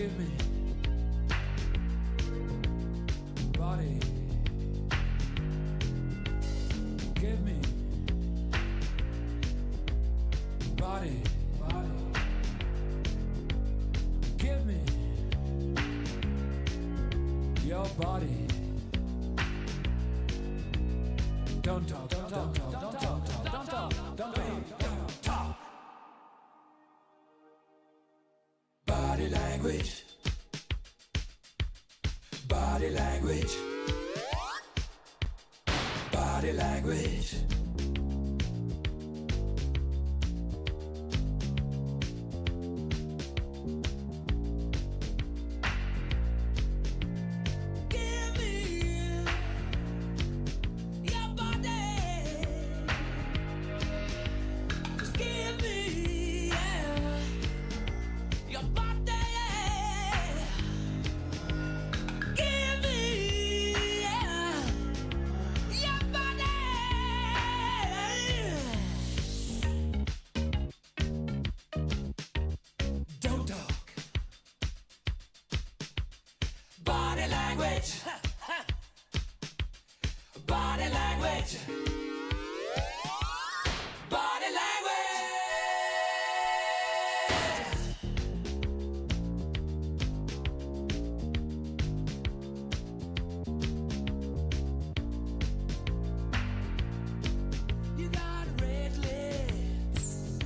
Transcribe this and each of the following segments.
Give me body. Give me body. Give me your body. Don't talk, don't talk, don't talk, don't talk, don't talk, don't talk. Body language. Body language. Body language. Give me your body. Just give me your body. Give me your body. Don't talk. Body language. Body language. Body language. You got red lips,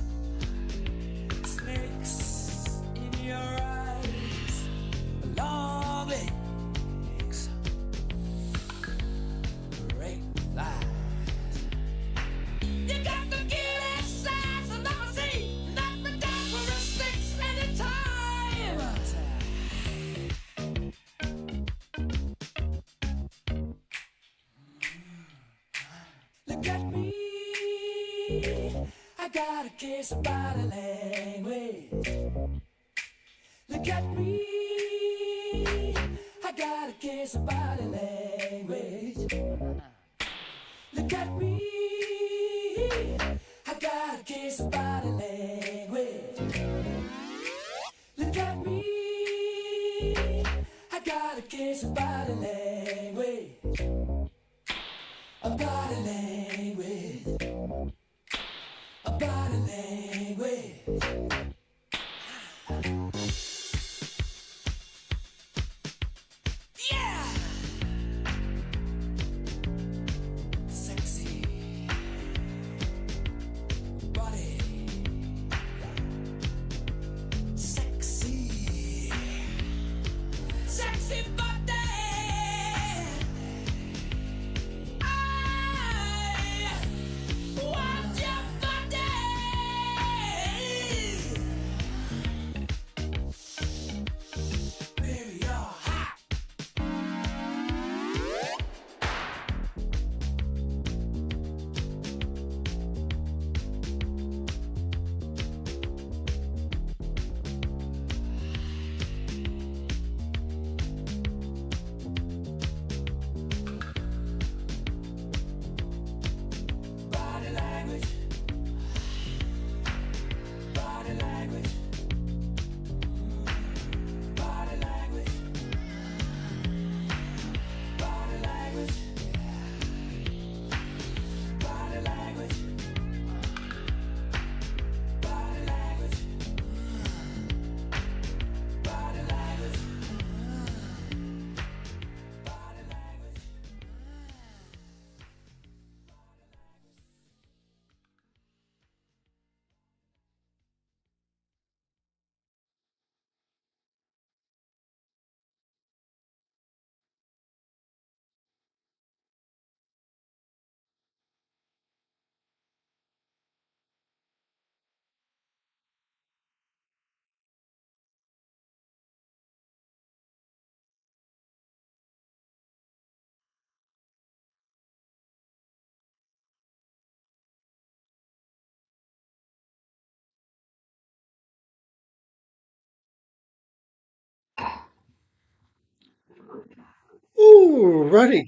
snakes in your eyes, long legs, great thighs. You got the cutest eyes I've ever seen. Knock me down for a six anytime. Look at me, I got a case of body language. Look at me, I got a case of body language. Look at me, I got a case of body language. Look at me, I got a case of body language. A body language. A body language. Yeah! Sexy body. Sexy. Sexy body. I want your body. Baby, you're hot. Body language. Body language. Body language. Body language. Body language. Body language. Body language. Body language. Alrighty.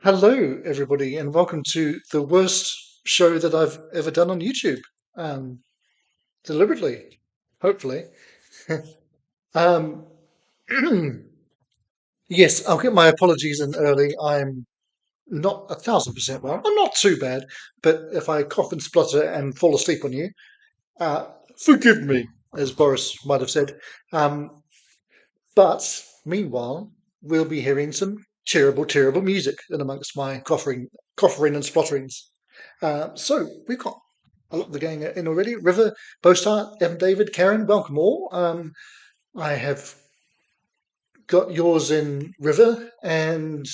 Hello, everybody, and welcome to the worst show that I've ever done on YouTube. Deliberately, hopefully. Um, yes, I'll get my apologies in early. I'm not 1,000% well. I'm not too bad, but if I cough and splutter and fall asleep on you, uh, forgive me, as Boris might have said. Um, but meanwhile, we'll be hearing some terrible, terrible music in amongst my coughing and splutterings. So we've got a lot of the gang in already. River, Bostart, Evan David, Karen, welcome all. I have got yours in River, and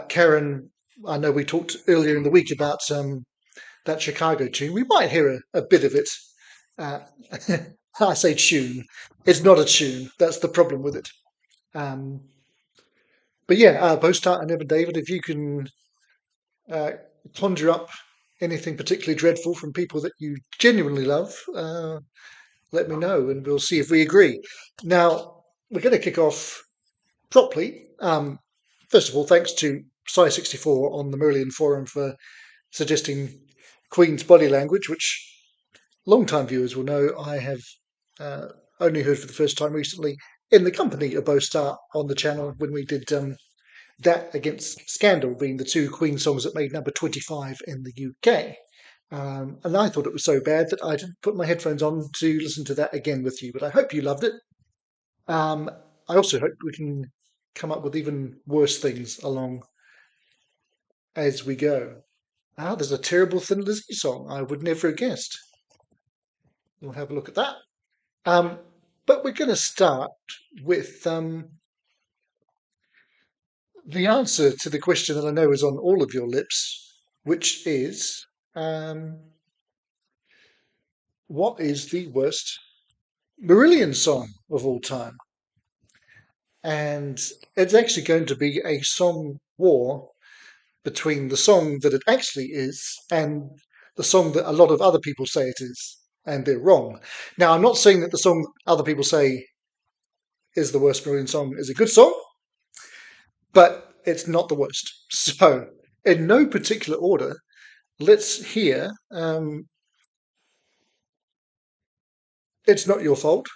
Karen, I know we talked earlier in the week about that Chicago tune. We might hear a bit of it. Uh, I say tune. It's not a tune. That's the problem with it. Um, but yeah, Bostart and Evan David, if you can uh, conjure up anything particularly dreadful from people that you genuinely love, let me know and we'll see if we agree. Now, we're going to kick off properly. First of all, thanks to Sci64 on the Marillion forum for suggesting Queen's Body Language, which long-time viewers will know I have uh, only heard for the first time recently in the company of Bo Star on the channel when we did that against Scandal, being the two Queen songs that made number 25 in the UK. And I thought it was so bad that I didn't put my headphones on to listen to that again with you, but I hope you loved it. I also hope we can come up with even worse things along as we go. There's a terrible Thin Lizzy song. I would never have guessed. We'll have a look at that. But we're going to start with the answer to the question that I know is on all of your lips, which is what is the worst Marillion song of all time? And it's actually going to be a song war between the song that it actually is and the song that a lot of other people say it is, and they're wrong. Now, I'm not saying that the song other people say is the worst Marillion song is a good song, but it's not the worst. So, in no particular order, let's hear It's Not Your Fault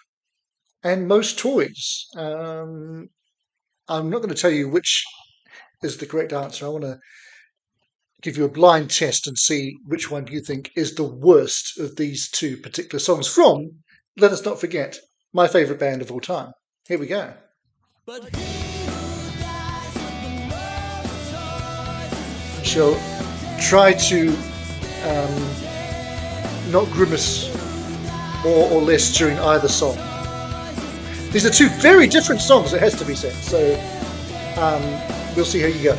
and Most Toys. I'm not going to tell you which is the correct answer. I want to give you a blind test and see which one you think is the worst of these two particular songs from, let us not forget, my favourite band of all time. Here we go. She'll try to not grimace more or less during either song. These are two very different songs, it has to be said, so we'll see how you go.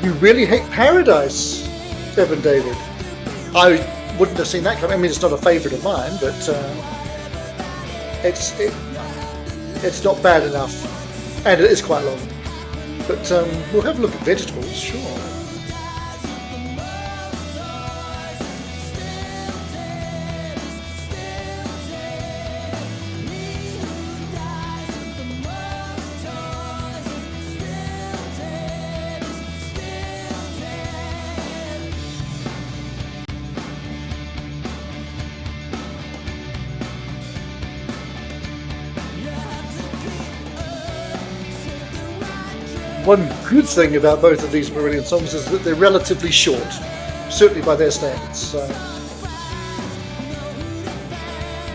You really hate Paradise, Devin David. I wouldn't have seen that coming. I mean, it's not a favourite of mine, but it's not bad enough, and it is quite long. But we'll have a look at Vegetables, sure. One good thing about both of these Marillion songs is that they're relatively short, certainly by their standards. So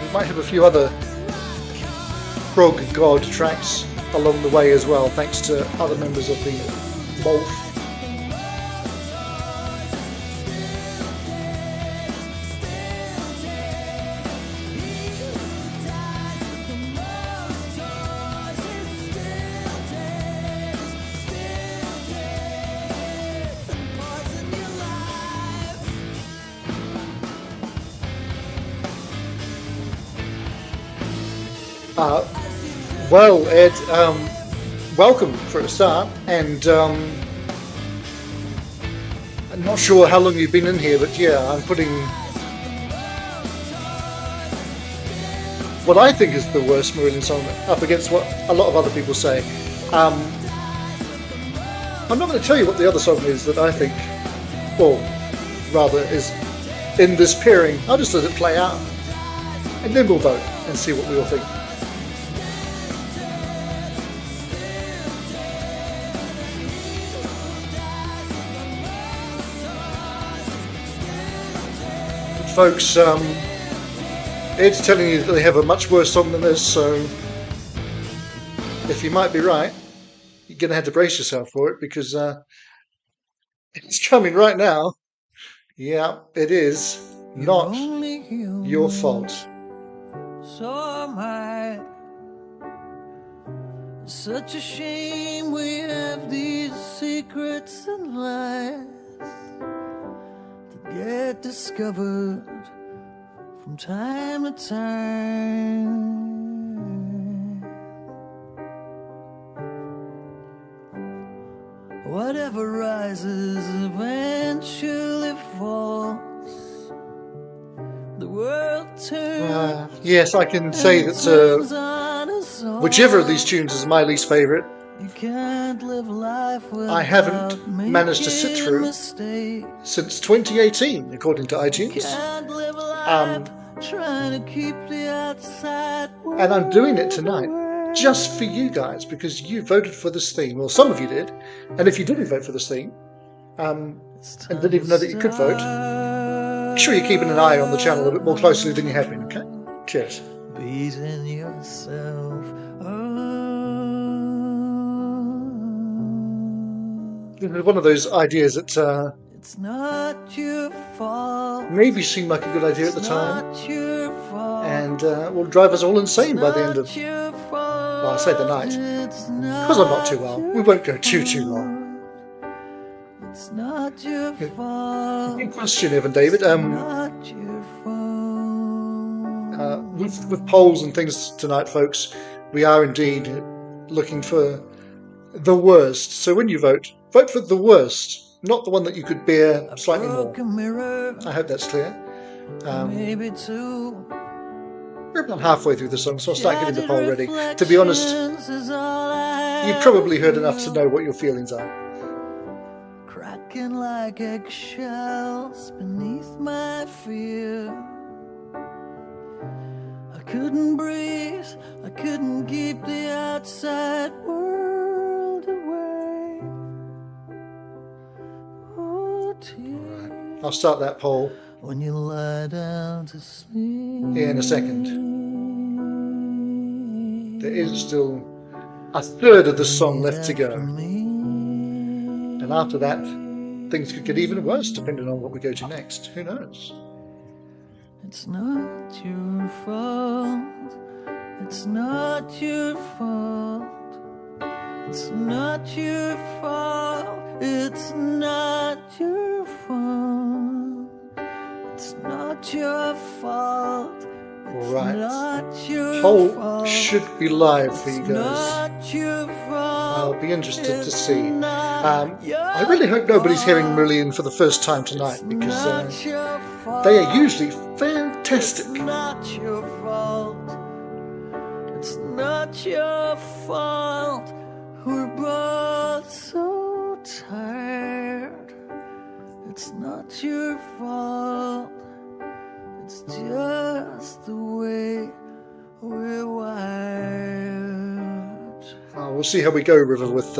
we might have a few other prog god tracks along the way as well, thanks to other members of the Molf. Well, Ed, welcome for a start, and I'm not sure how long you've been in here, but yeah, I'm putting what I think is the worst Marillion song up against what a lot of other people say. I'm not going to tell you what the other song is that I think, or rather is in this pairing. I'll just let it play out, and then we'll vote and see what we all think. Folks, Ed's telling you that they have a much worse song than this, so if you might be right, you're going to have to brace yourself for it, because it's coming right now. Yeah, it is not your fault. So am I. Such a shame we have these secrets and lies that get discovered from time to time. Whatever rises eventually falls. The world turns. Yes, I can say that whichever of these tunes is my least favourite, I haven't managed to sit through since 2018, according to iTunes. And I'm doing it tonight just for you guys, because you voted for this theme. Well, some of you did. And if you didn't vote for this theme, and didn't even know that you could vote, make sure you're keeping an eye on the channel a bit more closely than you have been, okay? Cheers. Beating yourself One of those ideas that it's not your fault. maybe seemed like a good idea at the time, Not your fault. and will drive us all insane by the end of, well, I say the night, because I'm not too well. We won't go too long. It's not your fault. Good question, Evan David. Not your fault. With polls and things tonight, folks, we are indeed looking for the worst. So when you vote for the worst, not the one that you could bear slightly more. Mirror, I hope that's clear. maybe two. We're about halfway through the song, so I'll start getting the poll ready. To be honest, you've probably heard enough to know what your feelings are. Cracking like eggshells beneath my fear. I couldn't breathe, I couldn't keep the outside world away. Oh, dear. I'll start that poll When you lie down to sleep in a second. There is still a third of the song left to go. And after that, things could get even worse depending on what we go to next. Who knows? It's not your fault. It's not your fault. It's not your fault. It's not your fault. It's not your fault. It's Alright. not your Poll fault. should be live for you It's guys. not your fault. I'll be interested to see. Not your I really hope nobody's hearing Marillion for the first time tonight, because not your fault. they are usually fantastic. It's not your fault. It's not your fault. We're both so tired. It's not your fault. It's just the way we're wired. We'll see how we go, River, with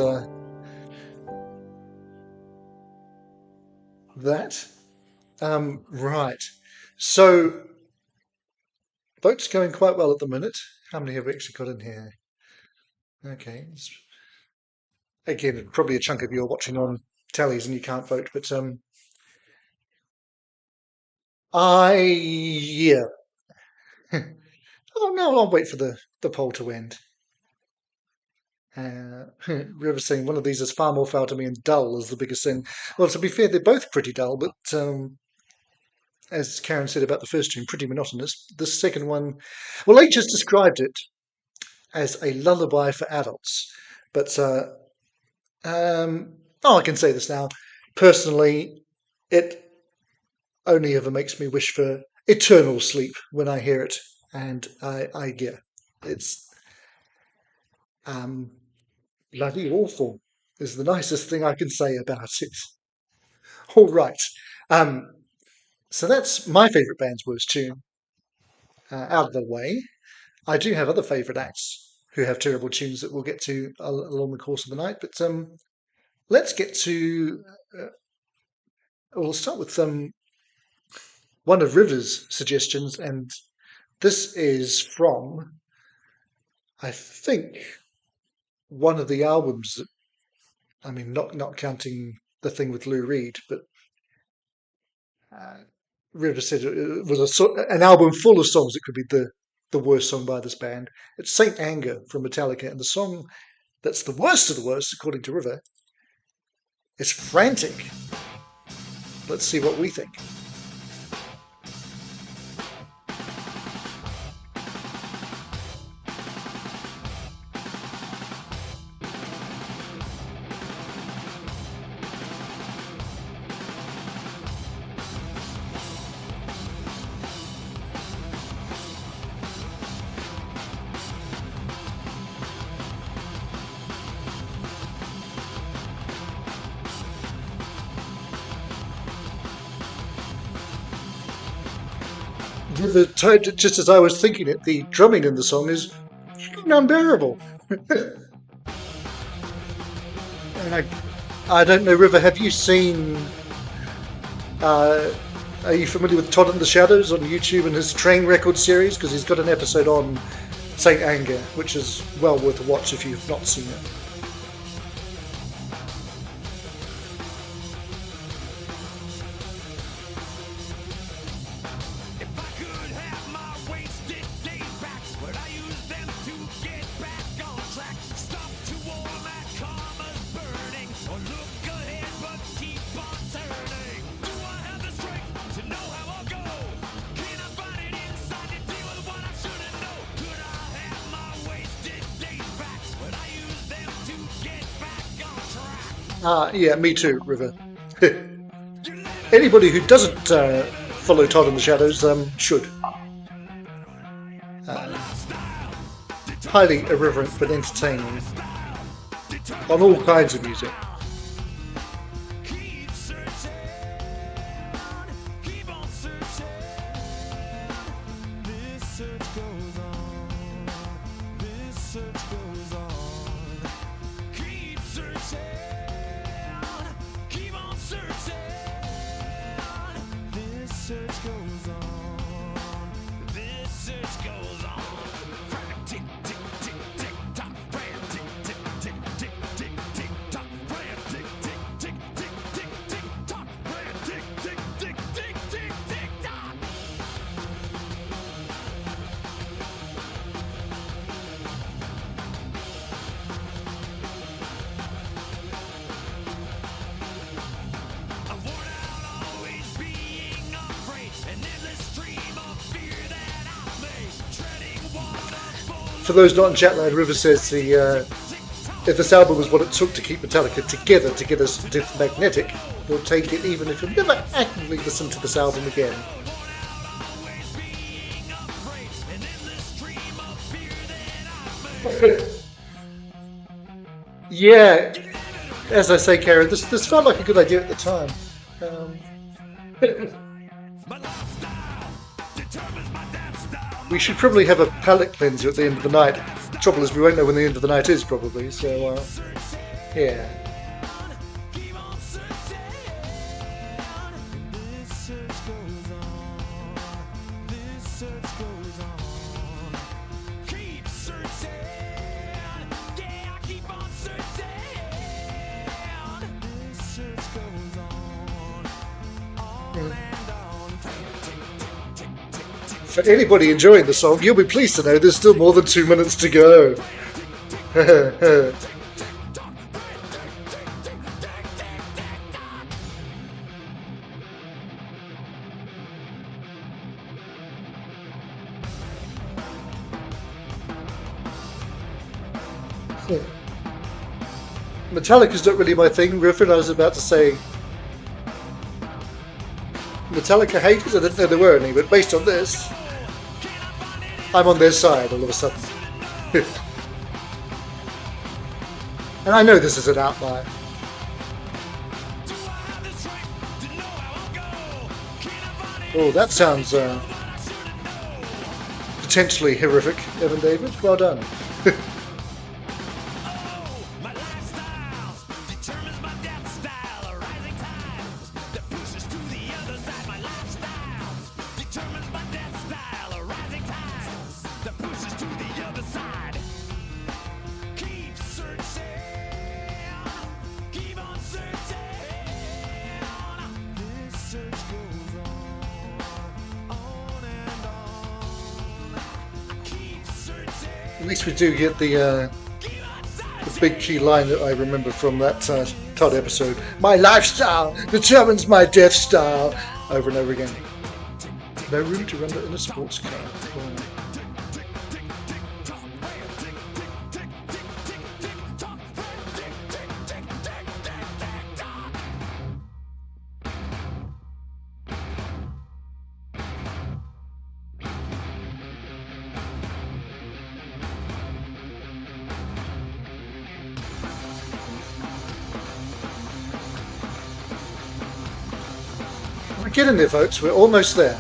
that. Right. So, votes going quite well at the minute. How many have we actually got in here? Okay. Again, probably a chunk of you are watching on tellies and you can't vote, but yeah. Oh no, I'll wait for the poll to end. River saying one of these is far more foul to me and dull is the biggest sin. Well, to be fair, they're both pretty dull, but as Karen said about the first tune, pretty monotonous. The second one, well, H has described it as a lullaby for adults, but I can say this now. Personally, it only ever makes me wish for eternal sleep when I hear it, and it's bloody awful. is the nicest thing I can say about it. All right. Um, so that's my favourite band's worst tune out of the way. I do have other favourite acts who have terrible tunes that we'll get to along the course of the night. But let's get to. We'll start with one of River's suggestions, and this is from, I think, one of the albums that, I mean, not counting the thing with Lou Reed, but River said it was an album full of songs that could be the worst song by this band. It's Saint Anger from Metallica, and the song that's the worst of the worst, according to River, is Frantic. Let's see what we think. Just as I was thinking it, the drumming in the song is unbearable. And I don't know, River, have you seen... are you familiar with Todd in the Shadows on YouTube and his Train Record series? Because he's got an episode on Saint Anger, which is well worth a watch if you've not seen it. Yeah, me too, River. Anybody who doesn't follow Todd in the Shadows should. Highly irreverent but entertaining on all kinds of music. For those not in chatline, River says if this album was what it took to keep Metallica together to get us to Magnetic, we'll take it even if we never actively listen to this album again. Yeah, as I say, Karen, this felt like a good idea at the time. We should probably have a palate cleanser at the end of the night. The trouble is we won't know when the end of the night is, probably, so, yeah. For anybody enjoying the song, you'll be pleased to know there's still more than 2 minutes to go. Metallica's not really my thing. Riffin, I was about to say Metallica haters, I didn't know there were any, but based on this, I'm on their side all of a sudden. And I know this is an outlier. Oh, that sounds potentially horrific, Evan David. Well done. At least we do get the big key line that I remember from that Todd episode. My lifestyle determines my death style. Over and over again. No room to run in a sports car. Wow. We're getting there, folks. We're almost there.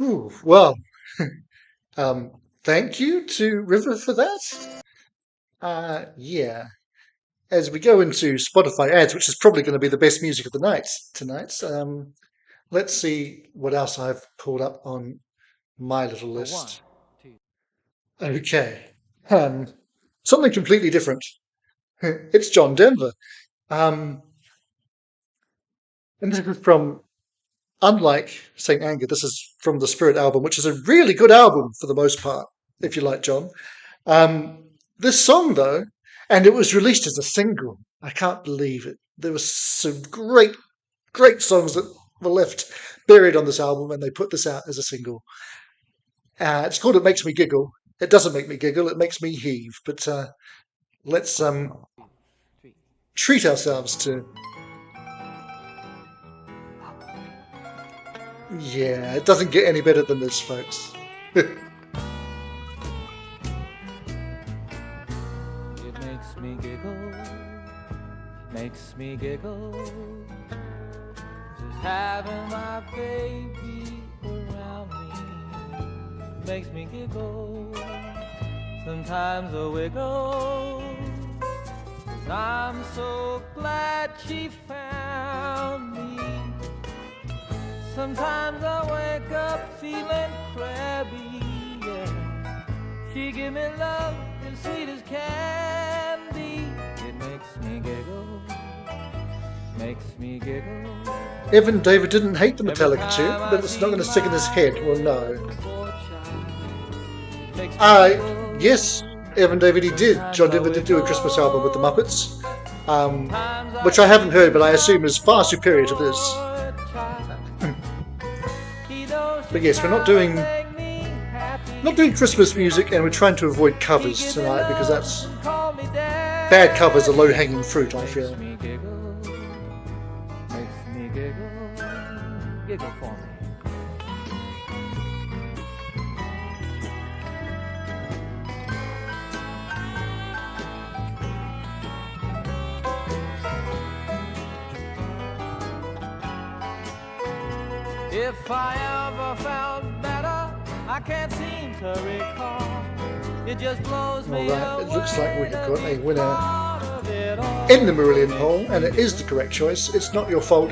Ooh, well, thank you to River for that. Yeah. As we go into Spotify ads, which is probably going to be the best music of the night tonight, let's see what else I've pulled up on my little list. Okay. Something completely different. It's John Denver. And this is from, unlike St. Anger, this is from the Spirit album, which is a really good album for the most part, if you like John. This song, though, and it was released as a single. I can't believe it. There were some great songs that were left buried on this album, and they put this out as a single. It's called It Makes Me Giggle. It doesn't make me giggle, it makes me heave. But let's treat ourselves to... Yeah, it doesn't get any better than this, folks. It makes me giggle, makes me giggle, just having my baby around me, makes me giggle, sometimes a wiggle, 'cause I'm so glad she found me. Sometimes I wake up feeling crabby, yeah. She give me love as sweet as candy. It makes me giggle, makes me giggle. Evan David didn't hate the Metallica tune, but it's not going to stick in his head. Well, no. Yes, Evan David, he did. John Denver did do a Christmas album with the Muppets, which I haven't heard, but I assume is far superior to this. But yes, we're not doing Christmas music, and we're trying to avoid covers tonight because that's bad covers are low-hanging fruit, I feel. Makes me giggle, giggle for me. If I ever felt better, I can't seem to recall. It just blows me away. Alright, it looks like we have got a winner in the Marillion poll, and it is the correct choice. It's Not Your Fault.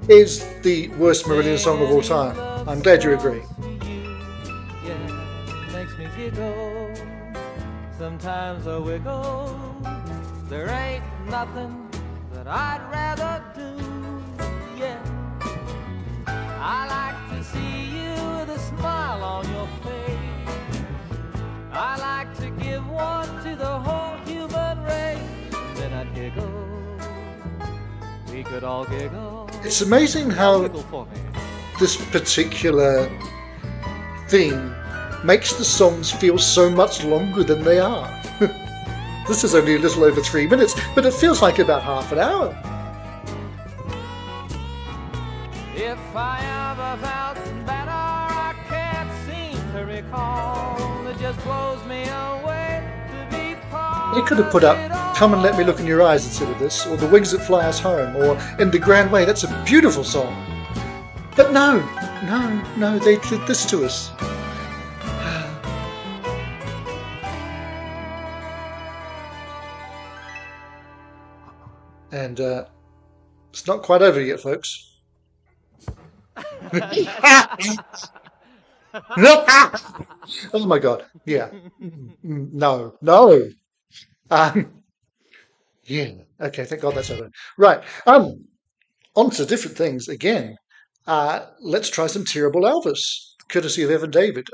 Is the worst Marillion song of all time. I'm glad you agree. Yeah, makes me giggle. Sometimes a wiggle. There ain't nothing that I'd rather do. Yeah. I like to see you with a smile on your face. I like to give one to the whole human race. Then I'd giggle. We could all giggle. It's amazing how Giggle for me. this particular theme makes the songs feel so much longer than they are. This is only a little over 3 minutes, but it feels like about half an hour. If I ever felt better, I can't seem to recall. It just blows me away to be part. You could have put up "Come and Let Me Look in Your Eyes" instead of this, or "The Wings That Fly Us Home," or "In the Grand Way." That's a beautiful song. But no, they did this to us. And it's not quite over yet, folks. Oh my God! Yeah, no. Yeah. Okay. Thank God that's over. Right. On to different things again. Let's try some Terrible Elvis, courtesy of Evan David.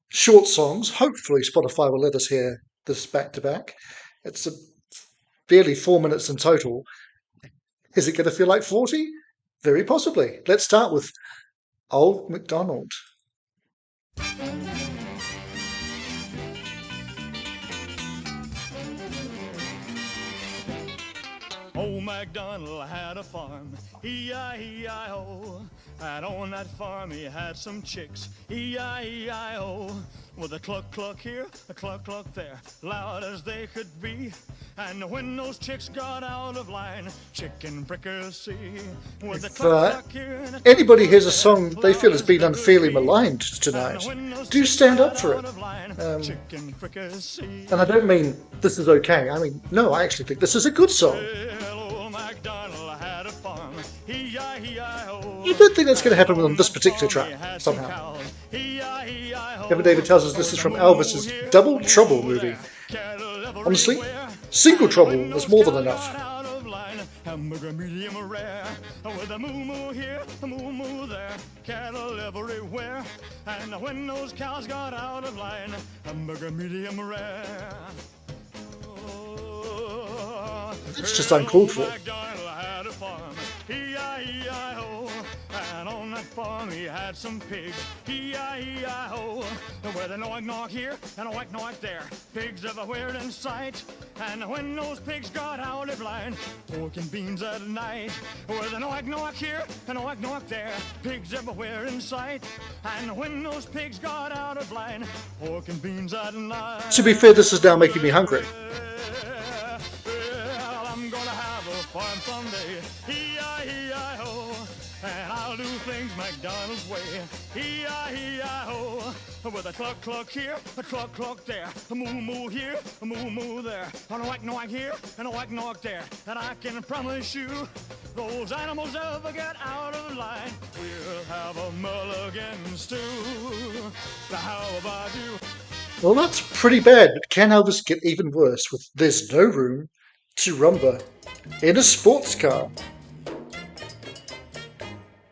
Short songs. Hopefully, Spotify will let us hear this back to back. It's barely 4 minutes in total. Is it going to feel like 40? Very possibly. Let's start with Old MacDonald. Old MacDonald had a farm, E-I-E-I-O. And on that farm he had some chicks, E-I-E-I-O. With a cluck cluck here, a cluck cluck there, loud as they could be. And when those chicks got out of line, chicken fricassee. With a cluck cluck here and a Anybody hears a song they feel has been unfairly maligned tonight, do stand up for it. chicken fricassee. And I don't mean this is okay. I mean, no, I actually think this is a good song. Well, old MacDonald had a farm, E-I-E-I-O. I don't think that's going to happen on this particular track, somehow. Evan David tells us this is from Elvis's Double Trouble movie. Honestly, single trouble is more than enough. Hamburger medium rare, with a moo-moo here, a moo-moo there, cattle everywhere. And when those cows got out of line, hamburger medium rare. It's just uncalled for. MacDonald had a farm, E-I-E-I-O. And on that farm he had some pigs, E-I-E-I-O. With a knock-knock here and a whack-knock there, pigs everywhere in sight. And when those pigs got out of line, pork and beans at night. With a knock-knock here and a whack-knock there, pigs everywhere in sight. And when those pigs got out of line, pork and beans at night. To be fair, this is now making me hungry. Well, I'm gonna have a farm someday, E-I-E-I-O. And I'll do things McDonald's way, E-I-E-I-O. With a cluck cluck here, a cluck cluck there, a moo moo here, a moo moo there, and a whack knock here, and a whack knock there. And I can promise you, those animals ever get out of line, we'll have a mulligan stew. Now how about you? Well, that's pretty bad, but can Elvis get even worse with "There's No Room to Rumba in a Sports Car"?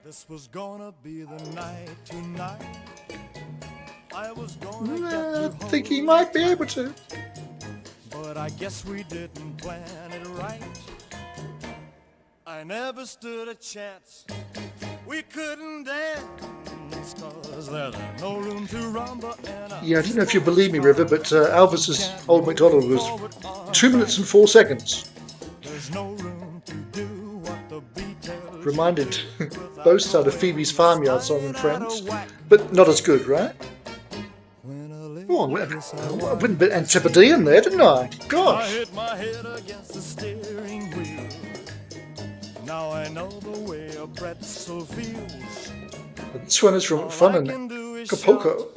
This was gonna be the night tonight. I was gonna get I think he might be able to. but I guess we didn't plan it right. I never stood a chance. We couldn't dance, 'cause there's no room to rumble in a Yeah, I don't know if you believe me, River, but Elvis's Old MacDonald was 2 minutes and 4 seconds. There's no room to do what the beat tells. Reminded both out of Phoebe's Farmyard song in Friends, but not as good, right? Oh, I went a bit Antipodean there, didn't I? I Gosh. hit my head against the steering wheel. Now I know the way a pretzel feels. This one is from Fun in Acapulco.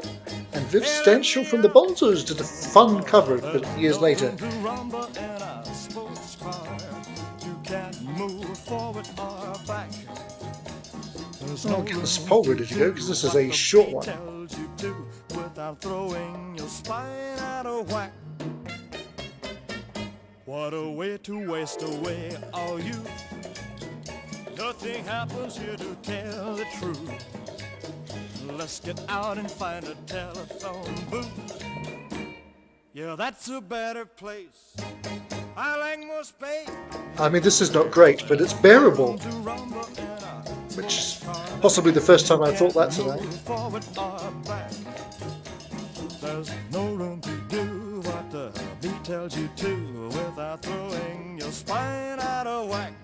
And Viv Stanshall from the Bonzos did a fun cover of it years later. To rumble in a sports car. You can't move forward or back. There's I'll get this poll ready to go because this is a short one. tells you to without throwing your spine out of whack. What a way to waste away all youth. Nothing happens here to tell the truth. Let's get out and find a telephone booth. Yeah, that's a better place. I like more space. I mean, this is not great, but it's bearable, To rumble in a which is possibly the first time I thought that today. move forward or back. There's no room to do what the beat tells you to without throwing your spine out of whack.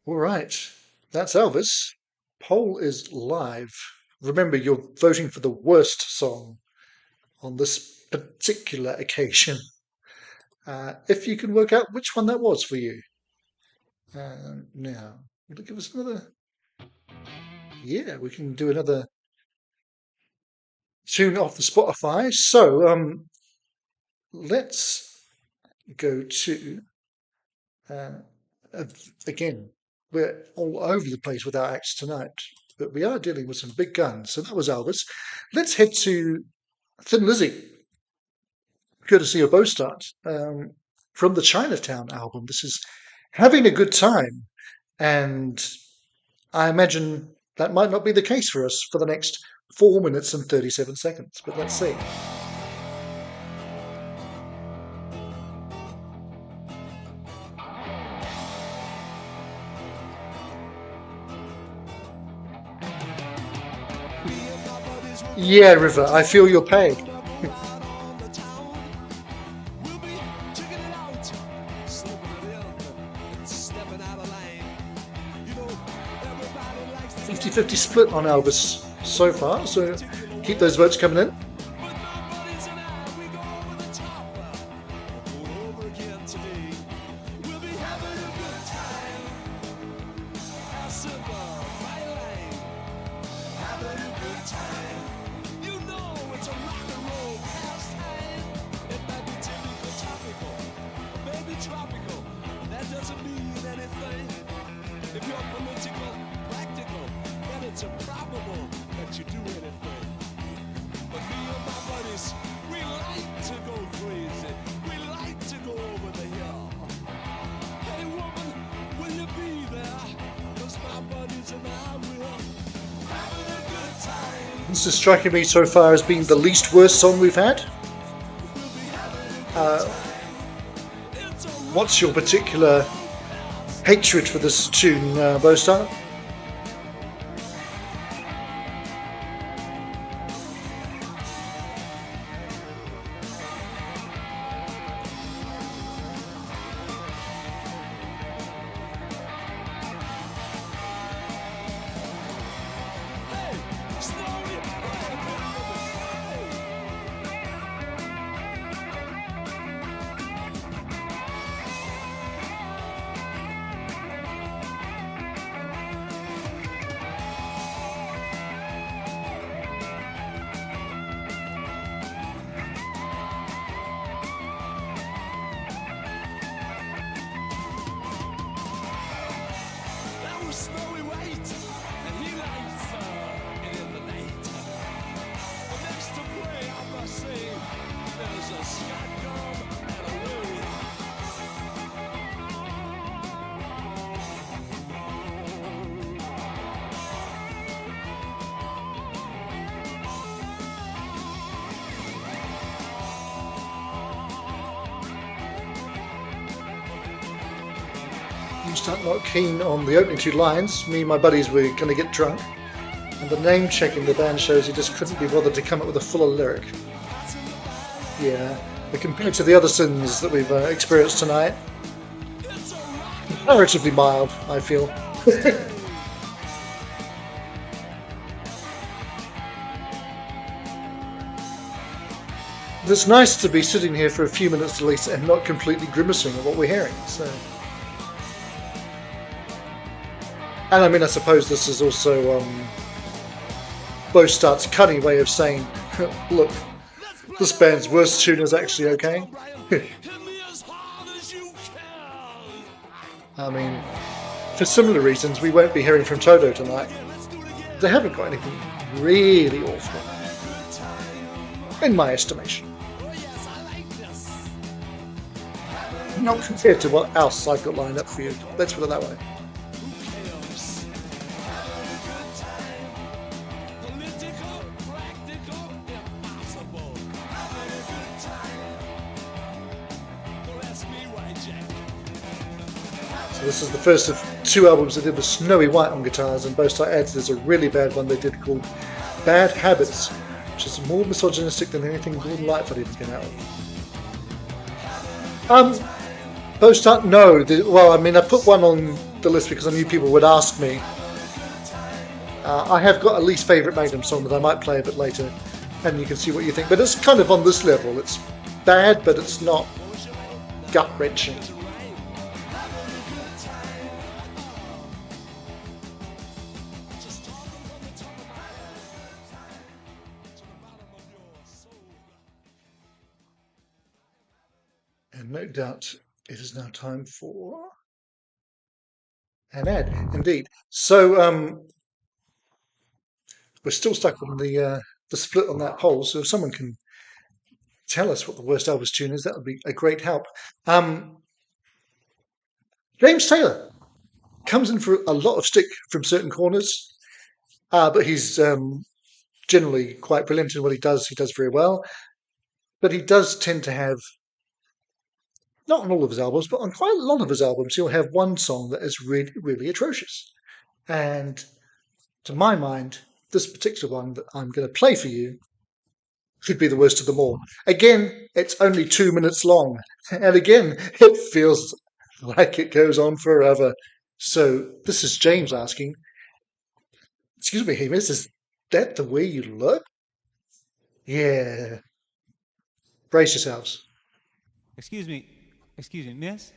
All right, that's Elvis. Poll is live. Remember, you're voting for the worst song on this particular occasion. If you can work out which one that was for you. Now, will it give us another? Yeah, we can do another tune off the Spotify. So, let's go to, again, we're all over the place with our acts tonight, but we are dealing with some big guns. So that was Elvis. Let's head to Thin Lizzy, courtesy of Bostart, from the Chinatown album. This is Having a Good Time, and I imagine that might not be the case for us for the next 4 minutes and 37 seconds, but let's see. Yeah, River, I feel your pain. 50-50 split on Elvis so far, so keep those votes coming in. This is striking me so far as being the least worst song we've had. What's your particular hatred for this tune, Bostar? Not keen on the opening two lines. Me and my buddies were going to get drunk, and the name check in the band shows he just couldn't be bothered to come up with a fuller lyric. Yeah, but compared to the other sins that we've experienced tonight, comparatively mild, I feel. It's nice to be sitting here for a few minutes at least and not completely grimacing at what we're hearing. So. And I mean, I suppose this is also Bostart's cunning way of saying, look, this band's worst tune is actually okay. I mean, for similar reasons, we won't be hearing from Toto tonight. They haven't got anything really awful, in my estimation. Not compared to what else I've got lined up for you. Let's put it that way. This is the first of two albums they did with Snowy White on guitars, and Bostart adds there's a really bad one they did called Bad Habits which is more misogynistic than anything Gordon Lightfoot even came out of. Post-up? No. Well, I mean, I put one on the list because I knew people would ask me. I have got a least favourite Magnum song that I might play a bit later, and you can see what you think. But it's kind of on this level. It's bad, but it's not gut-wrenching. And no doubt it is now time for an ad, indeed. So we're still stuck on the split on that poll. So if someone can tell us what the worst Elvis tune is, that would be a great help. James Taylor comes in for a lot of stick from certain corners, but he's generally quite brilliant in what he does. He does very well, but he does tend to have, not on all of his albums, but on quite a lot of his albums, he'll have one song that is really, really atrocious. And to my mind, this particular one that I'm going to play for you should be the worst of them all. Again, it's only 2 minutes long. And again, it feels like it goes on forever. So this is James asking, excuse me, Miss, is that the way you look? Yeah. Brace yourselves. Excuse me, miss?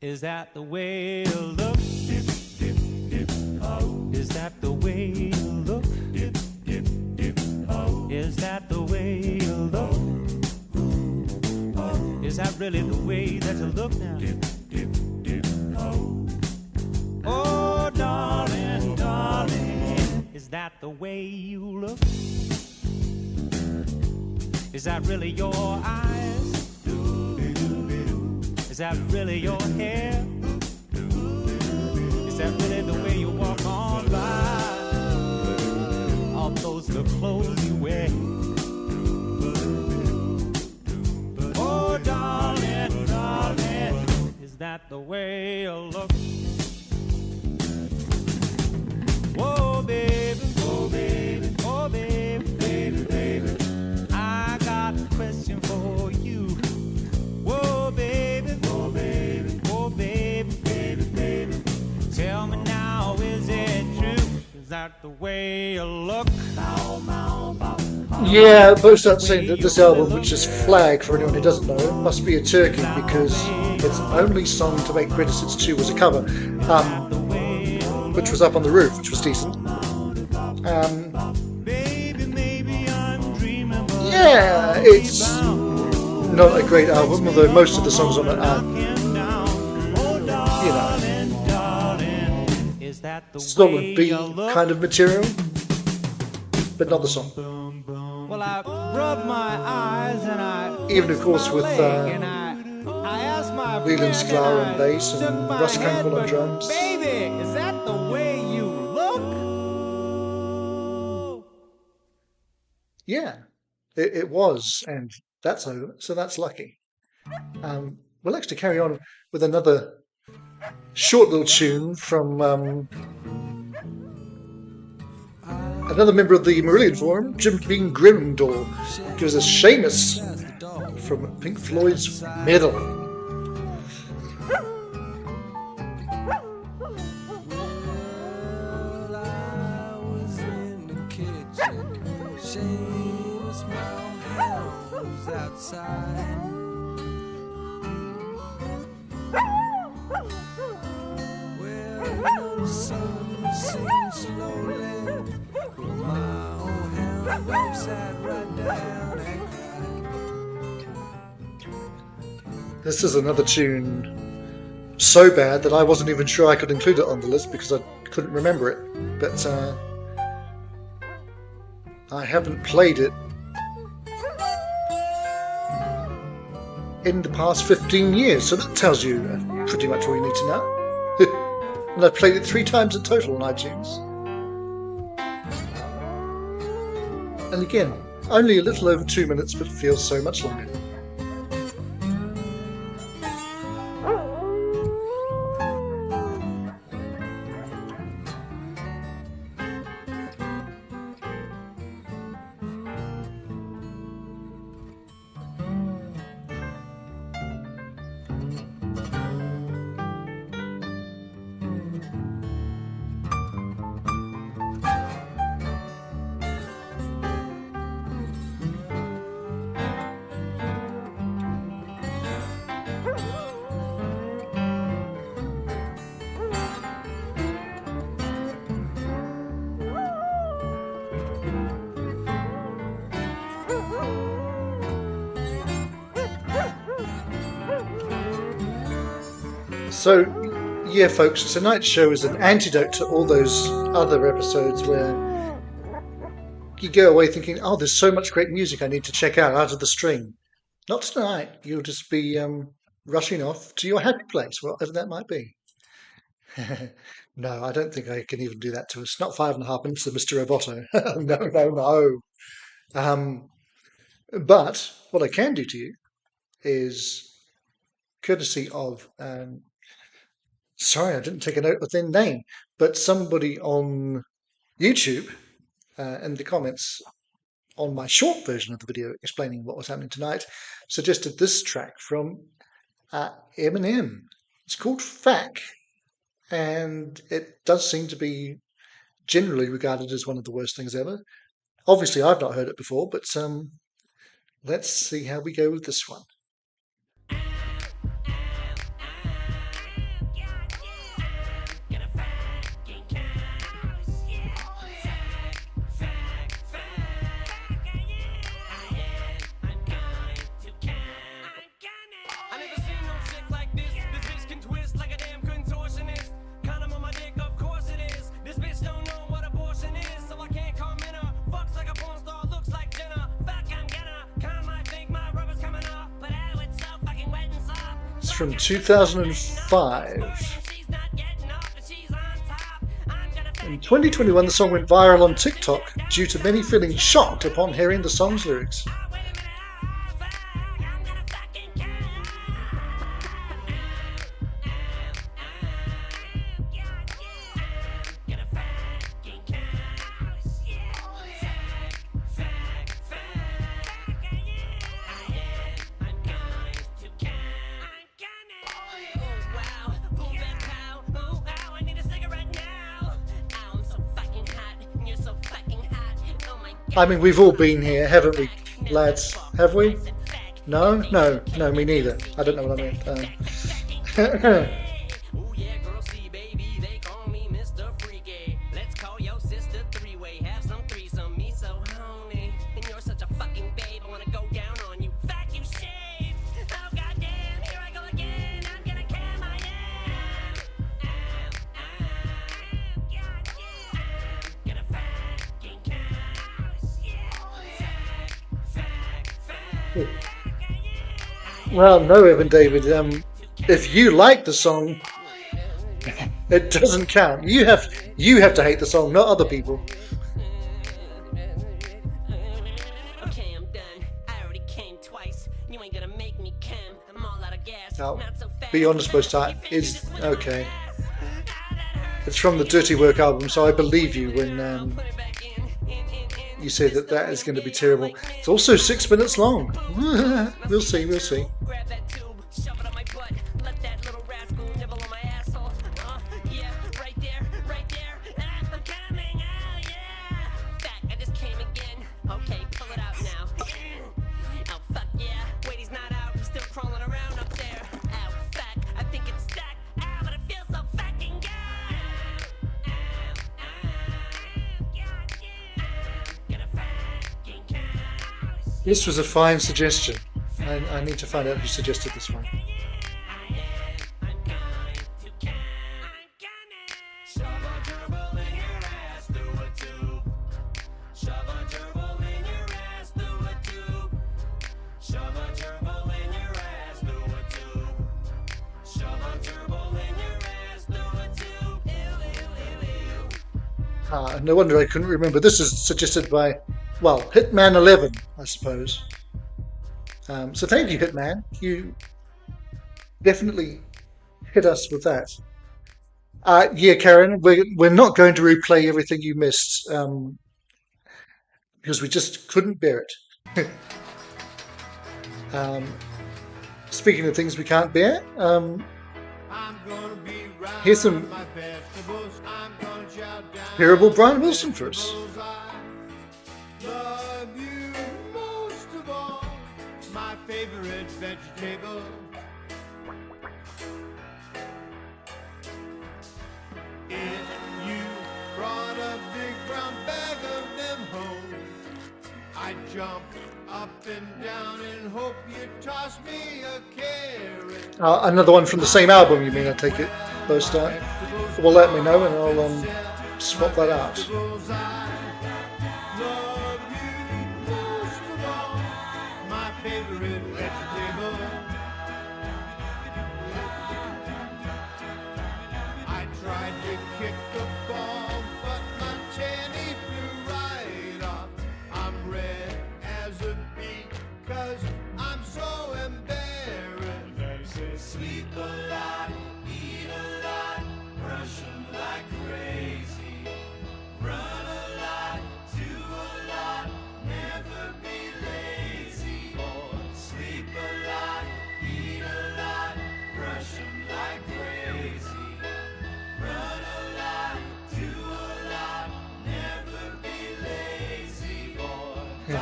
Is that the way you look? Is that the way you look? Is that the way you look? Is that really the way that you look now? Oh, darling, darling, is that the way you look? Is that really your eyes? Is that really your hair? Is that really the way you walk on by? All those the clothes you wear. Oh, darling, darling, is that the way you look? Whoa, baby, oh, baby, oh, baby, baby, baby, I got a question for you. Whoa, baby, oh, baby, oh, baby, baby, baby, tell me now, is it true? Is that the way you look? Yeah, both start saying that this album, which is Flag for anyone who doesn't know, must be a turkey because its only song to make Greatest Hits 2 was a cover, which was Up on the Roof, which was decent. Yeah, it's not a great album, although most of the songs on it are, you know, solid B kind of material, but not the song. Well, I rub my eyes and I Even, of course, with I asked my Leland friend Sklar and on I bass and shook my Russ head, Kunkel on but drums. Baby, is that the way you look? Yeah, it was, and that's over, so that's lucky. We'll actually carry on with another short little tune from another member of the Marillion Forum, Jim Beam Grimdahl, gives us Seamus from Pink Floyd's Metal. Well, I was in the kitchen. Seamus Mountain was outside. Well, you know the sun sinks slowly. My old hound dog sat right down and cried. This is another tune so bad that I wasn't even sure I could include it on the list because I couldn't remember it. But I haven't played it in the past 15 years, so that tells you pretty much all you need to know. And I've played it 3 times in total on iTunes. And again, only a little over 2 minutes, but feels so much longer. So, yeah, folks, tonight's show is an antidote to all those other episodes where you go away thinking, oh, there's so much great music I need to check out of the stream. Not tonight. You'll just be rushing off to your happy place, whatever that might be. No, I don't think I can even do that to us. Not 5.5 minutes of Mr. Roboto. No. But what I can do to you is courtesy of, sorry, I didn't take a note of their name, but somebody on YouTube in the comments on my short version of the video explaining what was happening tonight suggested this track from Eminem. It's called Fack, and it does seem to be generally regarded as one of the worst things ever. Obviously, I've not heard it before, but let's see how we go with this one. From 2005. In 2021, the song went viral on TikTok due to many feeling shocked upon hearing the song's lyrics. I mean, we've all been here, haven't we, lads? Have we? No, me neither. I don't know what I meant. Well, no, Evan David. If you like the song, it doesn't count. You have to hate the song, not other people. Okay, I'm done. I already came twice. You ain't gonna make me come. I'm all out of gas. Now, Not so fast. Be Honest Most Time is okay. It's from the Dirty Work album, so I believe you when you say that is going to be terrible. It's also 6 minutes long. We'll see. Grab that tube, shove it on my butt. Let that little rascal nibble on my asshole. Yeah, right there. I'm coming out, yeah. Back, I just came again. Okay, pull it out now. Oh, fuck yeah. Wait, he's not out. He's still crawling around up there. Oh, fuck. I think it's stuck. Ow, but it feels so fucking good. This was a fine suggestion. I need to find out who suggested this one. No wonder I couldn't remember. This is suggested by, well, Hitman 11, I suppose. So thank you, Hitman. You definitely hit us with that. Yeah, Karen, we're not going to replay everything you missed because we just couldn't bear it. Speaking of things we can't bear, here's some terrible Brian Wilson for us. Love you most of all, my favorite vegetable. If you brought a big brown bag of them home, I'd jump up and down and hope you toss me a carrot. Another one from the same album, you mean, I take it, those time? Well, let me know and I'll swap that out. Love you most of all, my favorite vegetable. I tried to kick the ball, but my channy flew right off. I'm red as a beet, 'cause I'm so embarrassed. They say sleep a lot, eat a lot, brush 'em like crazy. Run a lot, do a lot, never be lazy. Sleep a lot, eat a lot, brush 'em like crazy. Run a lot, do a lot, never be lazy, boy.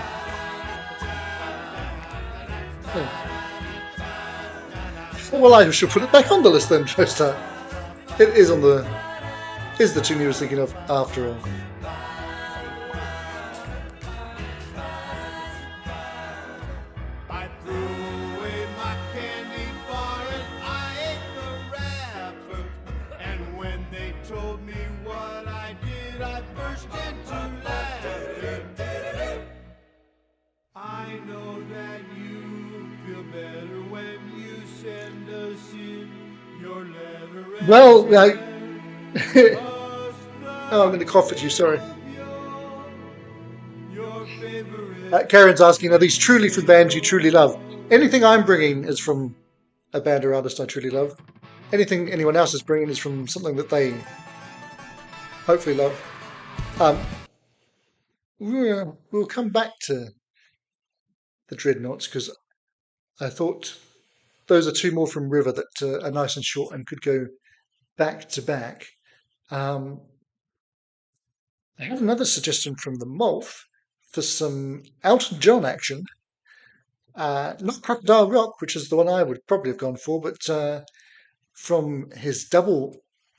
Well, I should put it back on the list then, Joestar. It is on the... is the tune you were thinking of after all. I threw away my candy bar and I ate the wrapper. And when they told me what I did, I burst into laughter. I know that you feel better when you send us in your letter. Well, oh, I'm going to cough at you, sorry. Your favorite. Karen's asking, are these truly from bands you truly love? Anything I'm bringing is from a band or artist I truly love. Anything anyone else is bringing is from something that they hopefully love. We'll come back to the Dreadnoughts because I thought those are two more from River that are nice and short and could go back to back. I have another suggestion from the Molf for some Elton John action. Not Crocodile Rock, which is the one I would probably have gone for, but from his double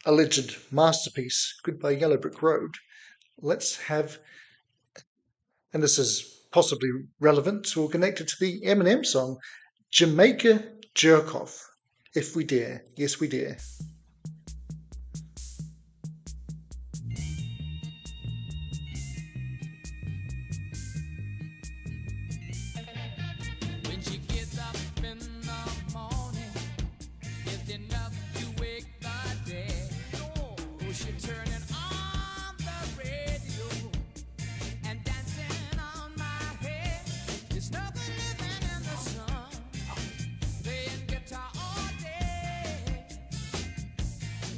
alleged masterpiece, Goodbye Yellow Brick Road, let's have, and this is possibly relevant or connected to the Eminem song, Jamaica Jerk Off, If We Dare. Yes, we dare. When she gets up in the morning, it's enough to wake the dead. Oh, she turning on the radio and dancing on my head. It's nothing living in the sun, playing guitar all day,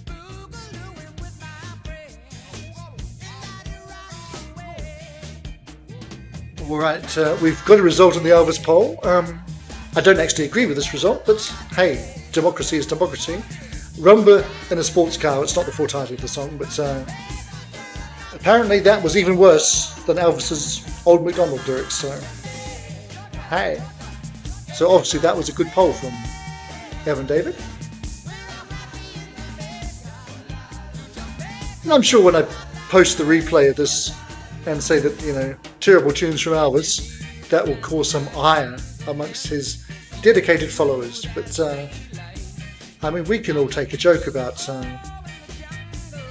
boogalooing with my friends, and I rock away. All right, we've got a result in the Elvis poll. I don't actually agree with this result, but hey, democracy is democracy. Rumba in a sports car, it's not the full title of the song, but apparently that was even worse than Elvis's Old MacDonald lyrics, so hey. So obviously that was a good poll from Evan David. And I'm sure when I post the replay of this and say that, you know, terrible tunes from Elvis, that will cause some ire amongst his dedicated followers. But I mean, we can all take a joke about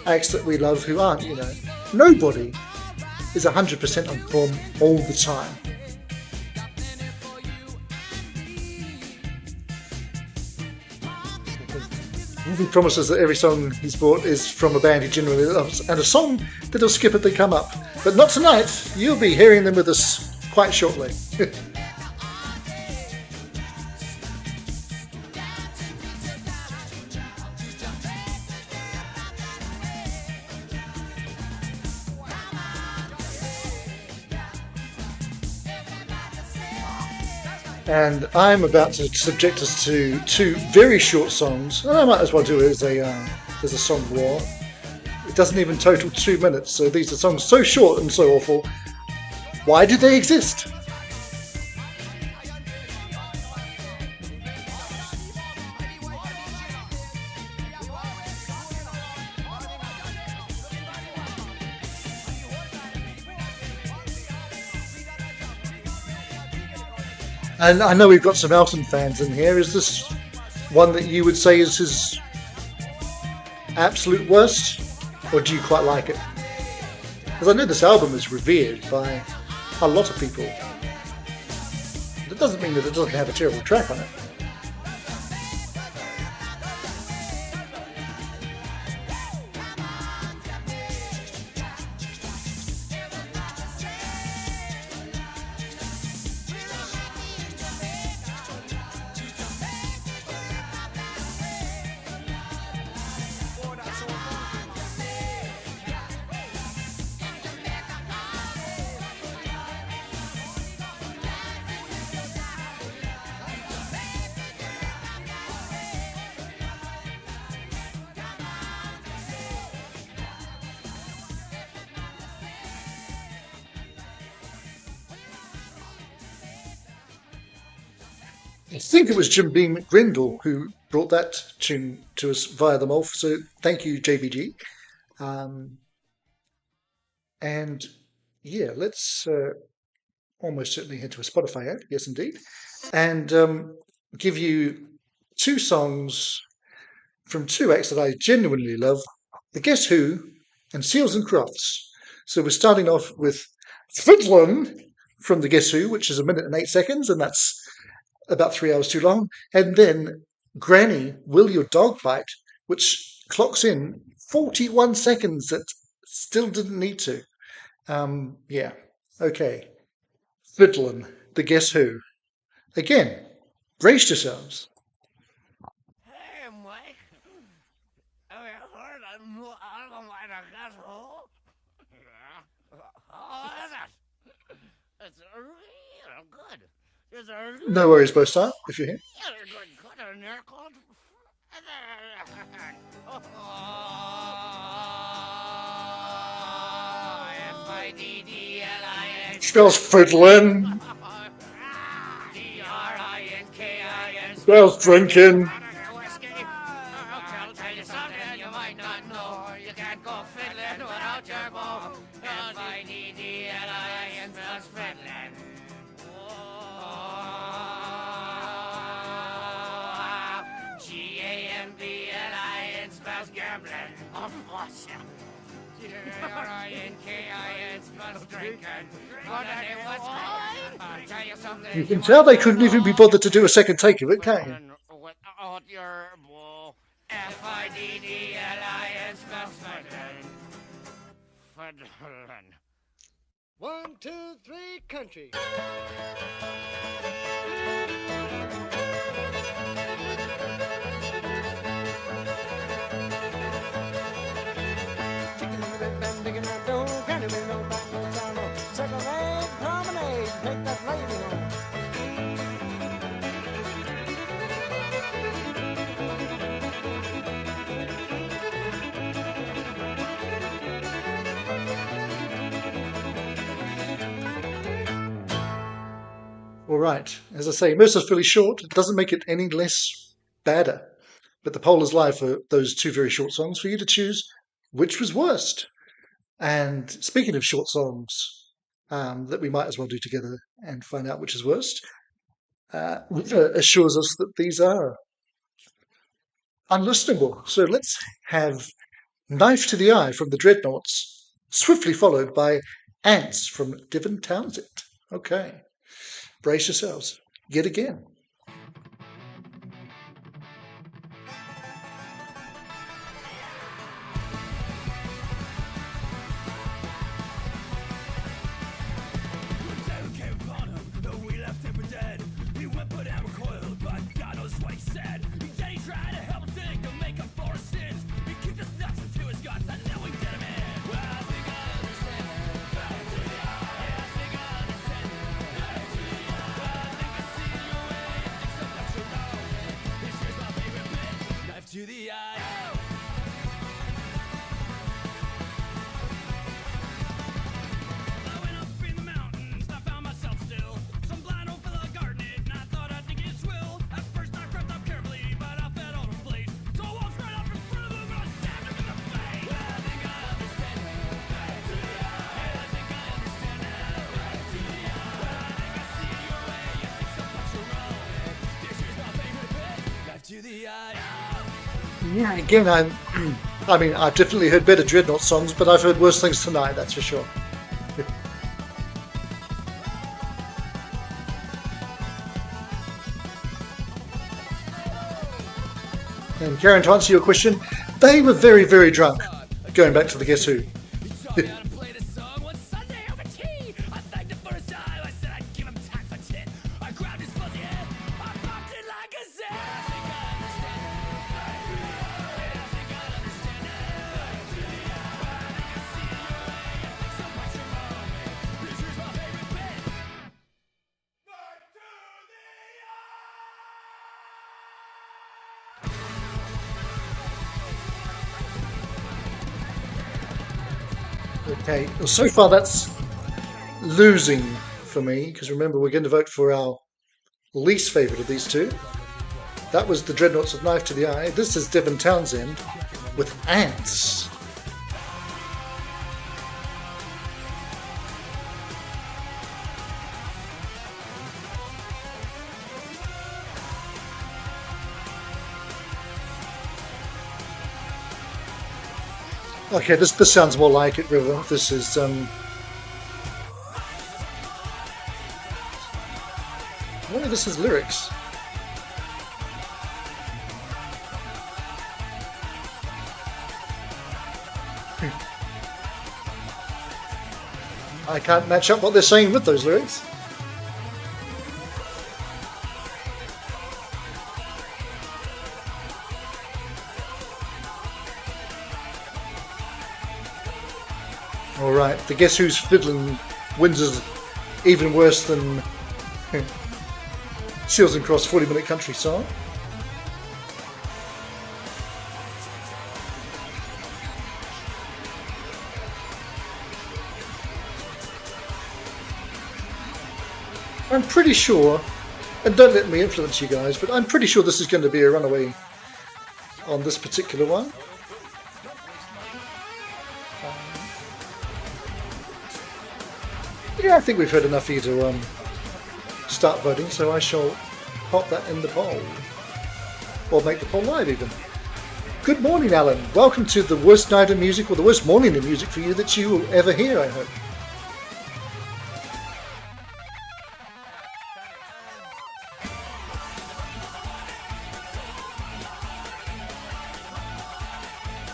acts that we love who aren't, you know. Nobody is 100% on form all the time. He promises that every song he's bought is from a band he genuinely loves, and a song that'll skip if they come up. But not tonight. You'll be hearing them with us quite shortly. And I'm about to subject us to two very short songs, and I might as well do it as a song war. It doesn't even total 2 minutes, so these are songs so short and so awful. Why do they exist? And I know we've got some Elton fans in here. Is this one that you would say is his absolute worst? Or do you quite like it? Because I know this album is revered by a lot of people. That doesn't mean that it doesn't have a terrible track on it. I think it was Jim Beam McGrindle who brought that tune to us via the Molf. So thank you, JBG. And yeah, let's almost certainly head to a Spotify ad. Yes, indeed. And give you two songs from two acts that I genuinely love, The Guess Who and Seals and Crofts. So we're starting off with Fiddlin' from The Guess Who, which is 1 minute and 8 seconds, and that's about 3 hours too long. And then Granny, Will Your Dog Bite, which clocks in 41 seconds that still didn't need to. Yeah, okay. Fiddlin', The Guess Who. Again, brace yourselves. Hey, Mike. Have you heard a new album by the Guess Who? Yeah. How is it? It's real good. It's a real No worries, Bostar, if you're here. good in there called F-I-D-D-L-I-N. Spells fiddlin'. D-R-I-N-K-I-N. Spells drinking. Whiskey. I'll tell you something you might not know. You can't go fiddling without your bow. F-I-D-D-L-I-N spells fiddling. G-A-M-B-L-I-N spells gambling. Of course. G-R-I-N-K-I-N spells drinking. But anyway, I'll tell you something. You can tell they couldn't even be bothered to do a second take of it, can't you? Without your bow. F-I-D-D-L-I-N spells fiddling. Fiddling. 1, 2, 3, country. All right. As I say, most are fairly short. It doesn't make it any less badder. But the poll is live for those two very short songs for you to choose which was worst. And speaking of short songs that we might as well do together and find out which is worst, River assures us that these are unlistenable. So let's have Knife to the Eye from the Dreadnoughts, swiftly followed by Ants from Devin Townsend. Okay. Brace yourselves. Yet again. Yeah, again, I mean, I've definitely heard better Dreadnought songs, but I've heard worse things tonight, that's for sure. And Karen, to answer your question, they were very, very drunk, going back to the Guess Who. Okay, well, so far that's losing for me, because remember, we're going to vote for our least favourite of these two. That was the Dreadnoughts of Knife to the Eye. This is Devin Townsend with Ants. Okay, this sounds more like it, River. This is I wonder if this is lyrics. I can't match up what they're saying with those lyrics. Alright, the Guess Who's fiddling wins is even worse than Seals and Cross 40-minute country song. I'm pretty sure, and don't let me influence you guys, but I'm pretty sure this is going to be a runaway on this particular one. Yeah, I think we've heard enough here to start voting, so I shall pop that in the poll. Or make the poll live even. Good morning, Alan. Welcome to the worst night of music, or the worst morning of music for you that you will ever hear, I hope.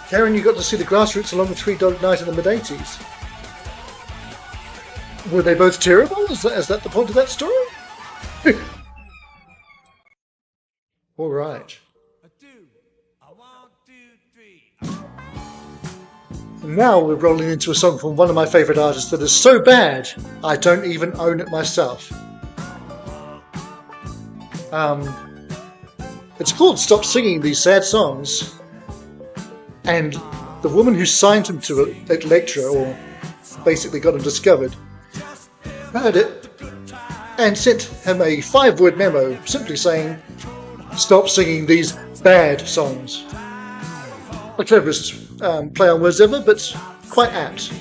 Karen, you got to see the Grassroots along with Three Dog Night in the mid-80s. Were they both terrible? Is that the point of that story? All right. And now we're rolling into a song from one of my favourite artists that is so bad I don't even own it myself. It's called Stop Singing These Sad Songs, and the woman who signed him to it at Elektra, or basically got him discovered, heard it and sent him a 5-word memo simply saying, stop singing these bad songs. The cleverest play on words ever, but quite apt.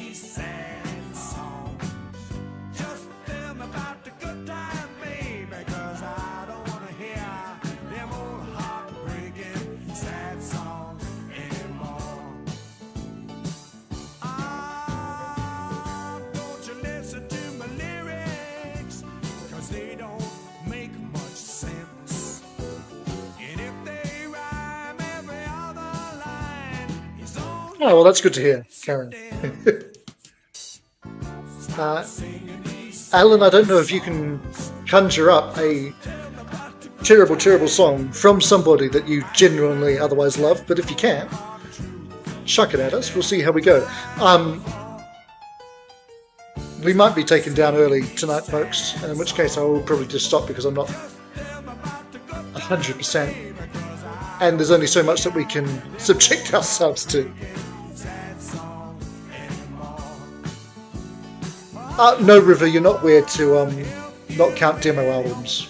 Oh, well, that's good to hear, Karen. Alan, I don't know if you can conjure up a terrible, terrible song from somebody that you genuinely otherwise love, but if you can, chuck it at us. We'll see how we go. We might be taken down early tonight, folks, and in which case I will probably just stop because I'm not 100%. And there's only so much that we can subject ourselves to. No, River, you're not weird to not count demo albums.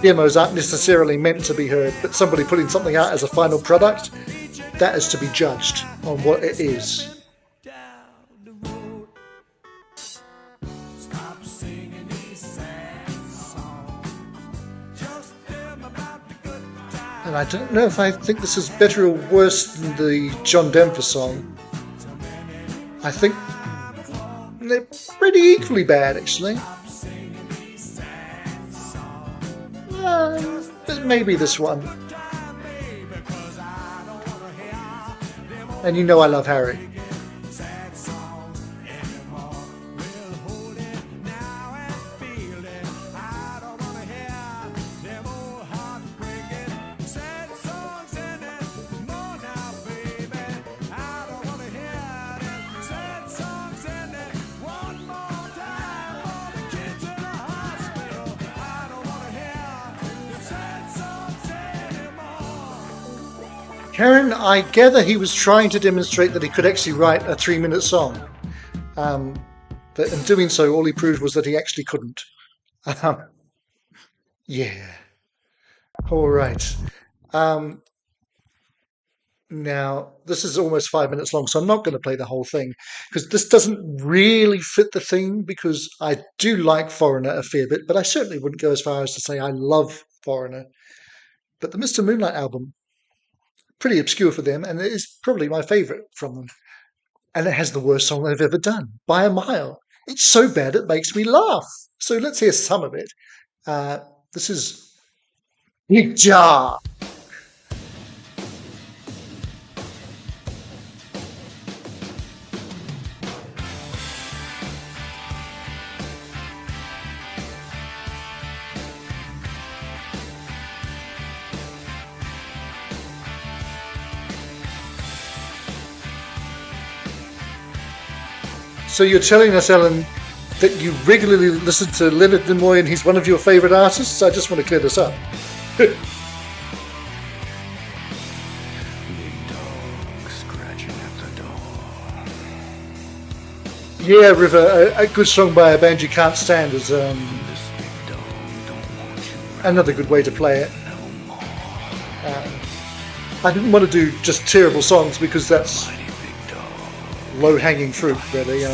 Demos aren't necessarily meant to be heard, but somebody putting something out as a final product, that is to be judged on what it is. And I don't know if I think this is better or worse than the John Denver song. I think they're pretty equally bad, actually. But maybe this one. And you know I love Harry. Karen, I gather he was trying to demonstrate that he could actually write a 3-minute song. But in doing so, all he proved was that he actually couldn't. Yeah. All right. Now, this is almost 5 minutes long, so I'm not going to play the whole thing because this doesn't really fit the theme because I do like Foreigner a fair bit, but I certainly wouldn't go as far as to say I love Foreigner. But the Mr. Moonlight album, pretty obscure for them, and it is probably my favourite from them. And it has the worst song they've ever done, by a mile. It's so bad it makes me laugh. So let's hear some of it. This is Big Jar. So you're telling us, Ellen, that you regularly listen to Leonard Nimoy and he's one of your favourite artists? I just want to clear this up. Big dog scratching at the door. Yeah, River, a good song by a band you can't stand is This big dog don't want you another good way to play it. no more. I didn't want to do just terrible songs because that's Mighty big dog. low-hanging fruit, really.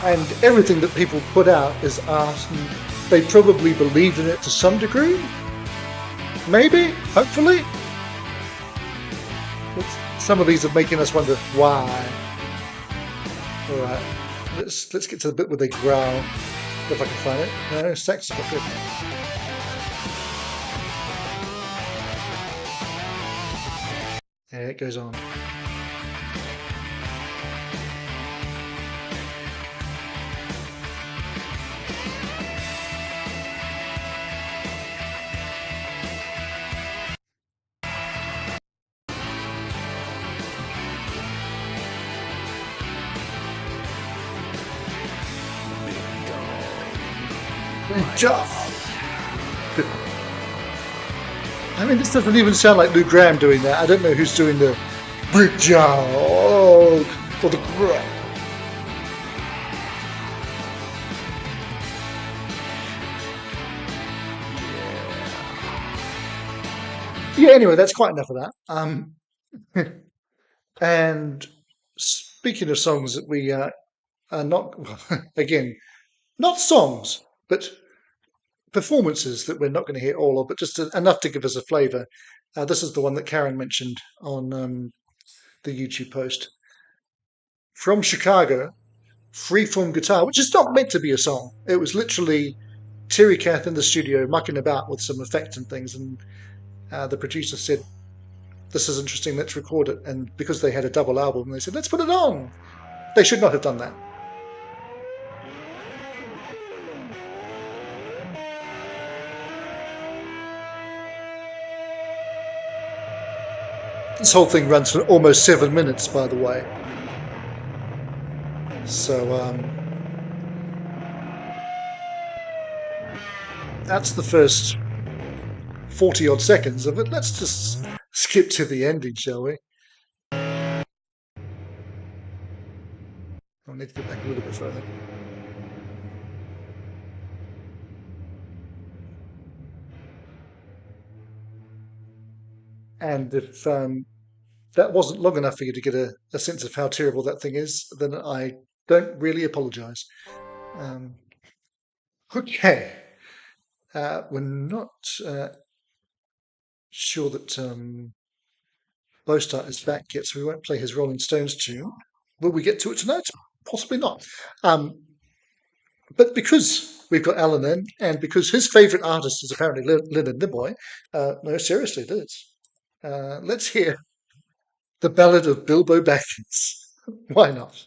And everything that people put out is art, and they probably believed in it to some degree. Maybe, hopefully. But some of these are making us wonder why. All right, let's get to the bit where they growl, if I can find it. No, sax. Okay. There it goes on. Good job. I mean, this doesn't even sound like Lou Gramm doing that. I don't know who's doing the big job or the growl. Yeah, anyway, that's quite enough of that. And speaking of songs that we are not, again, not songs, but performances that we're not going to hear all of, but just enough to give us a flavour. This is the one that Karen mentioned on the YouTube post. From Chicago, Freeform Guitar, which is not meant to be a song. It was literally Terry Kath in the studio mucking about with some effects and things, and the producer said, this is interesting, let's record it. And because they had a double album, they said, let's put it on. They should not have done that. This whole thing runs for almost 7 minutes, by the way. So, that's the first 40 odd seconds of it. Let's just skip to the ending, shall we? I'll need to get back a little bit further. And if that wasn't long enough for you to get a sense of how terrible that thing is, then I don't really apologise. Okay. We're not sure that Bostart is back yet, so we won't play his Rolling Stones tune. Will we get to it tonight? Possibly not. But because we've got Alan in, and because his favourite artist is apparently Leonard Nimoy, no, seriously, it is. Let's hear the Ballad of Bilbo Baggins. Why not?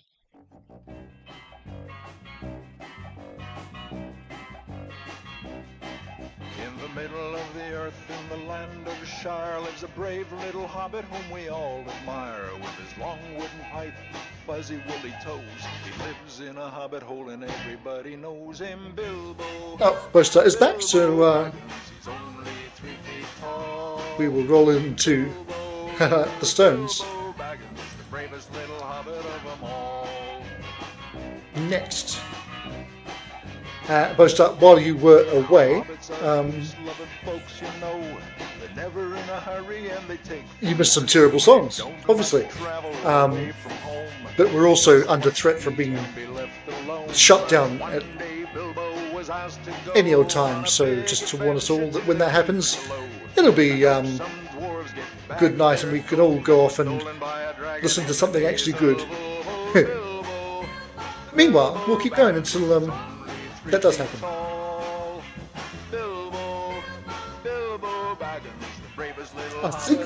In the middle of the earth, in the land of Shire, lives a brave little hobbit whom we all admire. With his long wooden pipe, fuzzy woolly toes, he lives in a hobbit hole and everybody knows him, Bilbo. Oh, Bostart is back, so He's only 3 feet tall. we will roll into the Stones Bilbo Baggins, the bravest little hobbit of them all. next. Bostart, while you were away, Folks, you know, they're never in a hurry and they take you missed some terrible songs, obviously. But we're also under threat from being shut down at any old time. So just to warn us all that when that happens, it'll be good night and we can all go off and listen to something actually good. Meanwhile, we'll keep going until that does happen. I think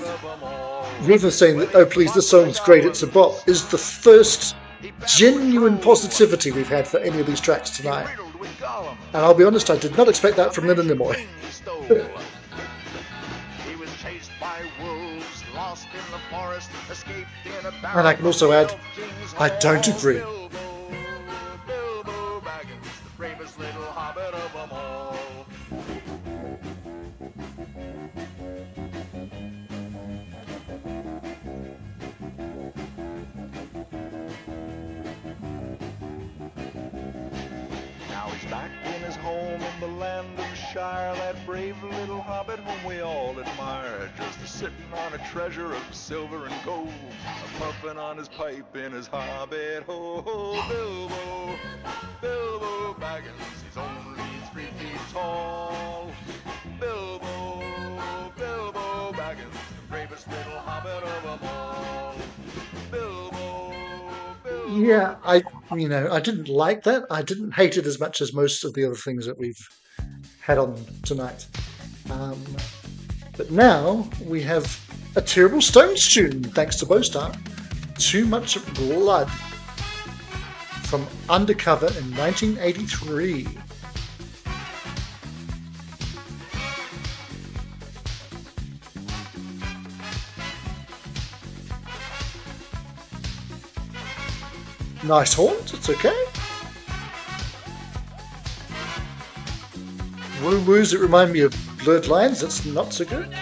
River saying that, oh please, this song's great, it's a bop, is the first genuine positivity we've had for any of these tracks tonight. And I'll be honest, I did not expect that from Leonard Nimoy. And I can also add, I don't agree. Back in his home in the land of Shire, that brave little hobbit whom we all admire, just sitting on a treasure of silver and gold, puffing on his pipe in his hobbit hole. Bilbo, Bilbo Baggins, he's only 3 feet tall. Bilbo, Bilbo Baggins, the bravest little hobbit of them all. Bilbo, Bilbo. Yeah, I didn't like that. I didn't hate it as much as most of the other things that we've had on tonight. But now we have a terrible Stones tune, thanks to Bostart. Too Much Blood from Undercover in 1983. Nice horns, it's okay. Woo woos that remind me of blurred lines, that's not so good.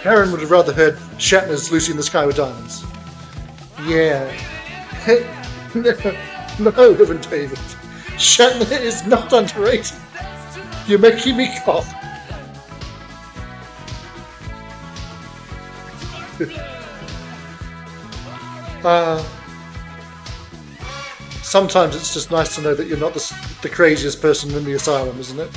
Karen would have rather heard Shatner's Lucy in the Sky with Diamonds. Yeah. No, Reverend David. Shatner is not underrated. You're making me cough. Sometimes it's just nice to know that you're not the craziest person in the asylum, isn't it?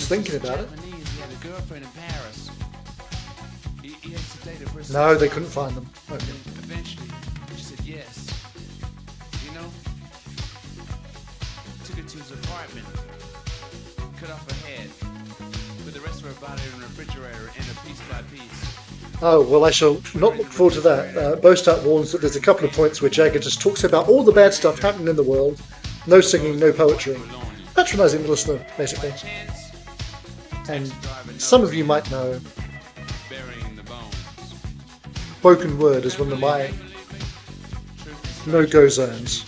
Thinking about it. No, they couldn't find them. Okay. Eventually, she said yes. You know, took her to his apartment, cut off her head, put the rest of her body in the refrigerator, and her piece by piece. Oh, well, I shall not look forward to that. Bostart warns that there's a couple of points where Jagger just talks about all the bad stuff happening in the world. No singing, no poetry. Patronising the listener, basically. And some of you might know spoken word is one of my no-go zones.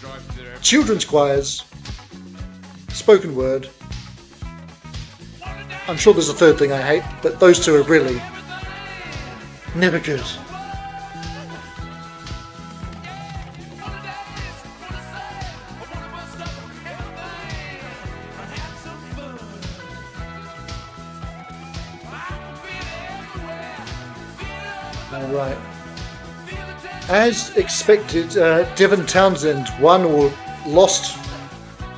Children's choirs, spoken word, I'm sure there's a third thing I hate, but those two are really never good. Alright. As expected, Devin Townsend won or lost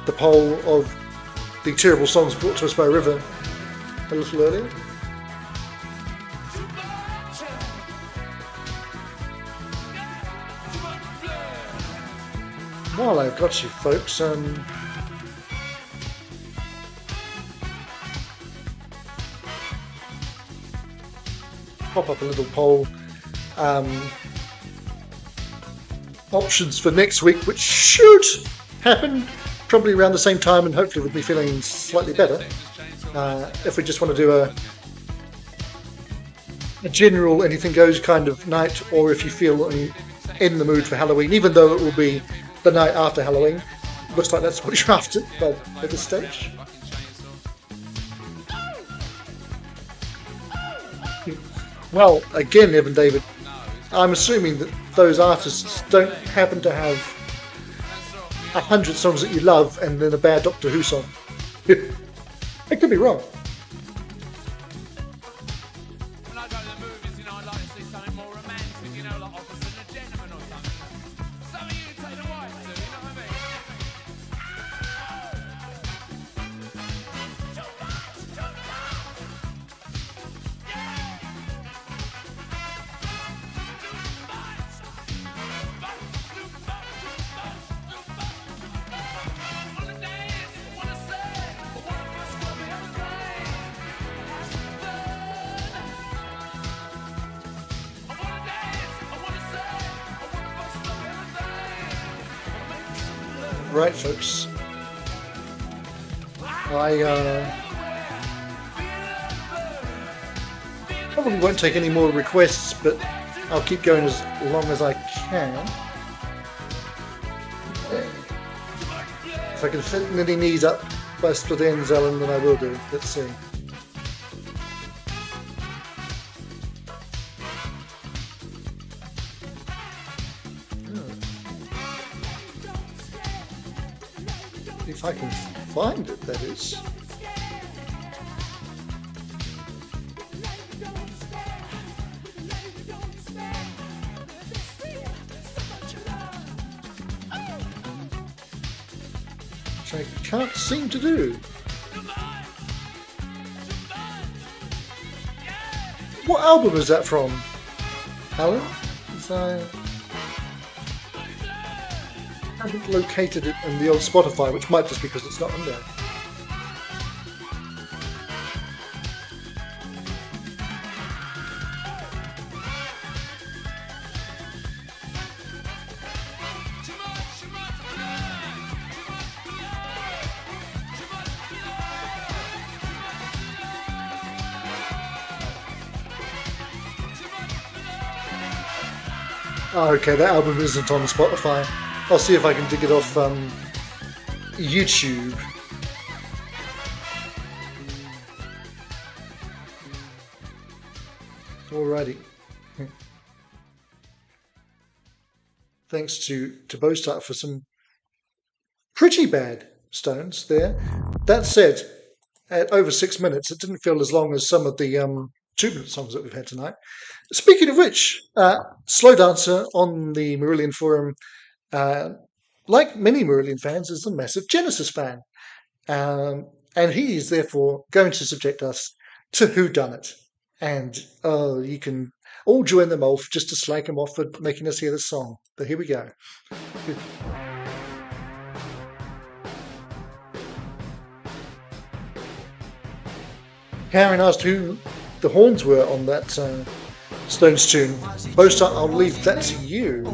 the poll of the terrible songs brought to us by River a little earlier. While I've got you folks, pop up a little poll. Options for next week, which should happen probably around the same time, and hopefully with me feeling slightly better. If we just want to do a general anything goes kind of night, or if you feel in the mood for Halloween, even though it will be the night after Halloween. Looks like that's what you're after at this stage. Well, again, Evan David, I'm assuming that those artists don't happen to have 100 songs that you love and then a bad Doctor Who song. I could be wrong. When I go to the movies, you know, I like to see something more romantic, you know, like Officer and a Gentleman or something. Something you can take the wife to, you know what I mean? Right, folks. I probably won't take any more requests, but I'll keep going as long as I can. If I can fit any knees up by split ends, Alan, then I will do. Let's see. If I can find it, that is. Which I can't seem to do. What album is that from, Alan? I haven't located it in the old Spotify, which might just be because it's not on there. Oh, okay, that album isn't on Spotify. I'll see if I can dig it off YouTube. Alrighty. Thanks to Bostart for some pretty bad stones there. That said, at over 6 minutes, it didn't feel as long as some of the 2-minute songs that we've had tonight. Speaking of which, Slow Dancer on the Marillion forum, like many Marillion fans, is a massive Genesis fan. And he is therefore going to subject us to Whodunit. And you can all join them off just to slag him off for making us hear the song. But here we go. Karen asked who the horns were on that Stones tune. Bostart, I'll leave that to you.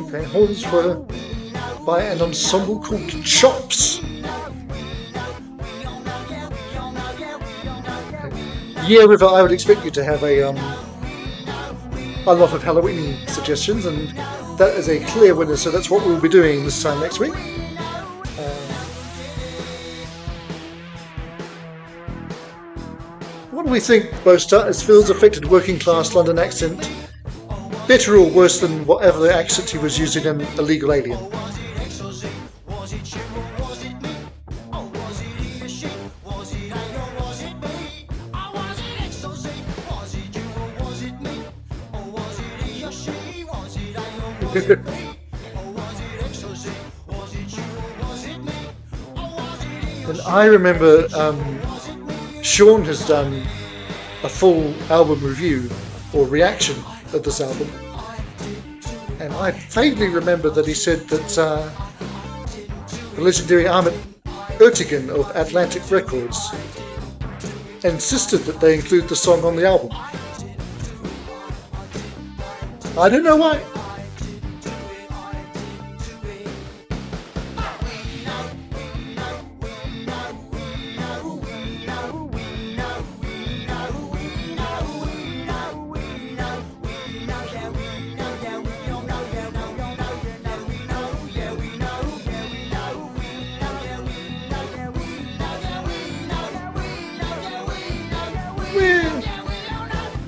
Okay, horns were by an ensemble called Chops. Yeah, River, I would expect you to have a lot of Halloween suggestions, and that is a clear winner, so that's what we'll be doing this time next week. What do we think, Boaster, as Phil's affected working class London accent better or worse than whatever accent he was using in Illegal Alien? And I remember Sean has done a full album review or reaction of this album, and I vaguely remember that he said that the legendary Ahmet Ertegun of Atlantic Records insisted that they include the song on the album. I don't know why.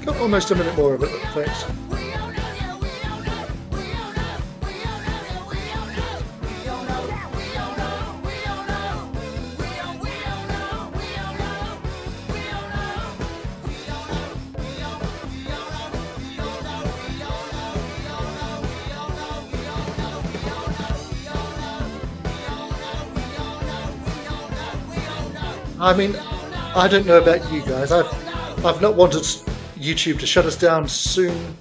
Got almost a minute more of it, thanks. I mean, I don't know about you guys. I've not wanted YouTube to shut us down soon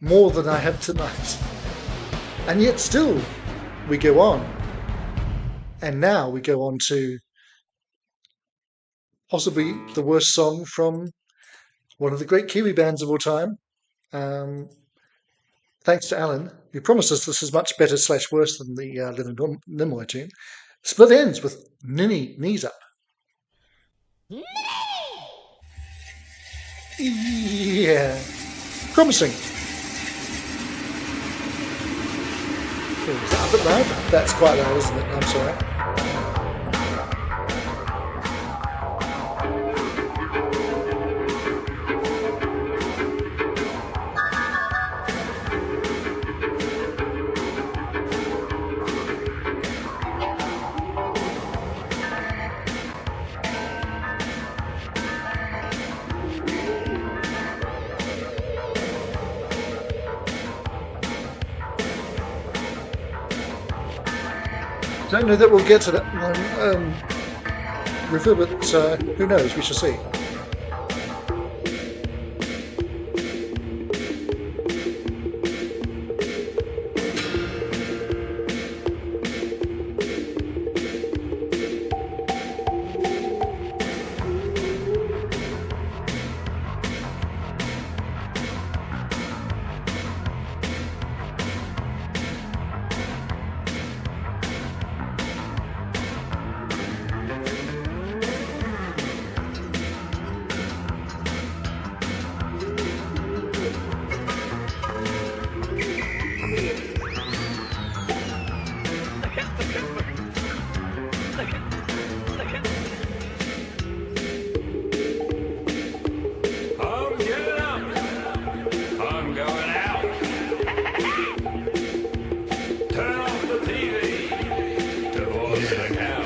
more than I have tonight. And yet still we go on. And now we go on to possibly the worst song from one of the great Kiwi bands of all time. Thanks to Alan, who promised us this is much better / worse than the Leonard Nimoy tune. Split Ends with Ninny Knees Up. Yeah, promising. Okay, is that a bit loud? That's quite loud, isn't it? I'm sorry. Don't know that we'll get to that review, but who knows? We shall see.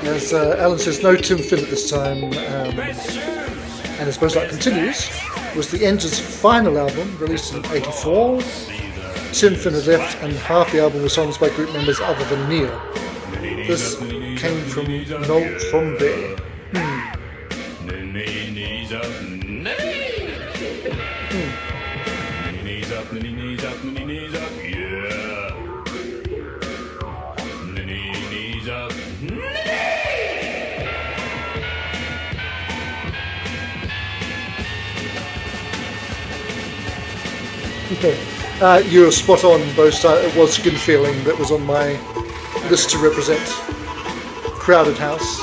As Alan says, no Tim Finn at this time, and I suppose that continues, was the Enders' final album, released in '84. Tim Finn had left, and half the album was songs by group members other than Neil. This came from Noel Trombe. Okay. You're spot on, Boast. It was Skin Feeling that was on my list to represent Crowded House.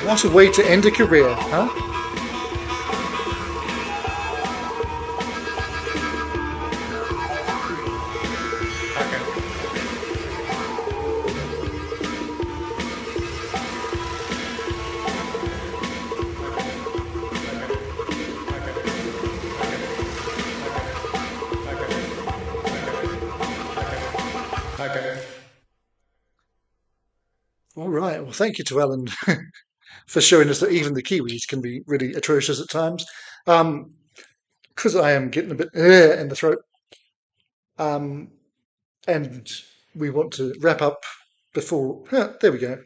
What a way to end a career, huh? All right. Well, thank you to Alan for showing us that even the Kiwis can be really atrocious at times. Because I am getting a bit in the throat, and we want to wrap up before. There we go.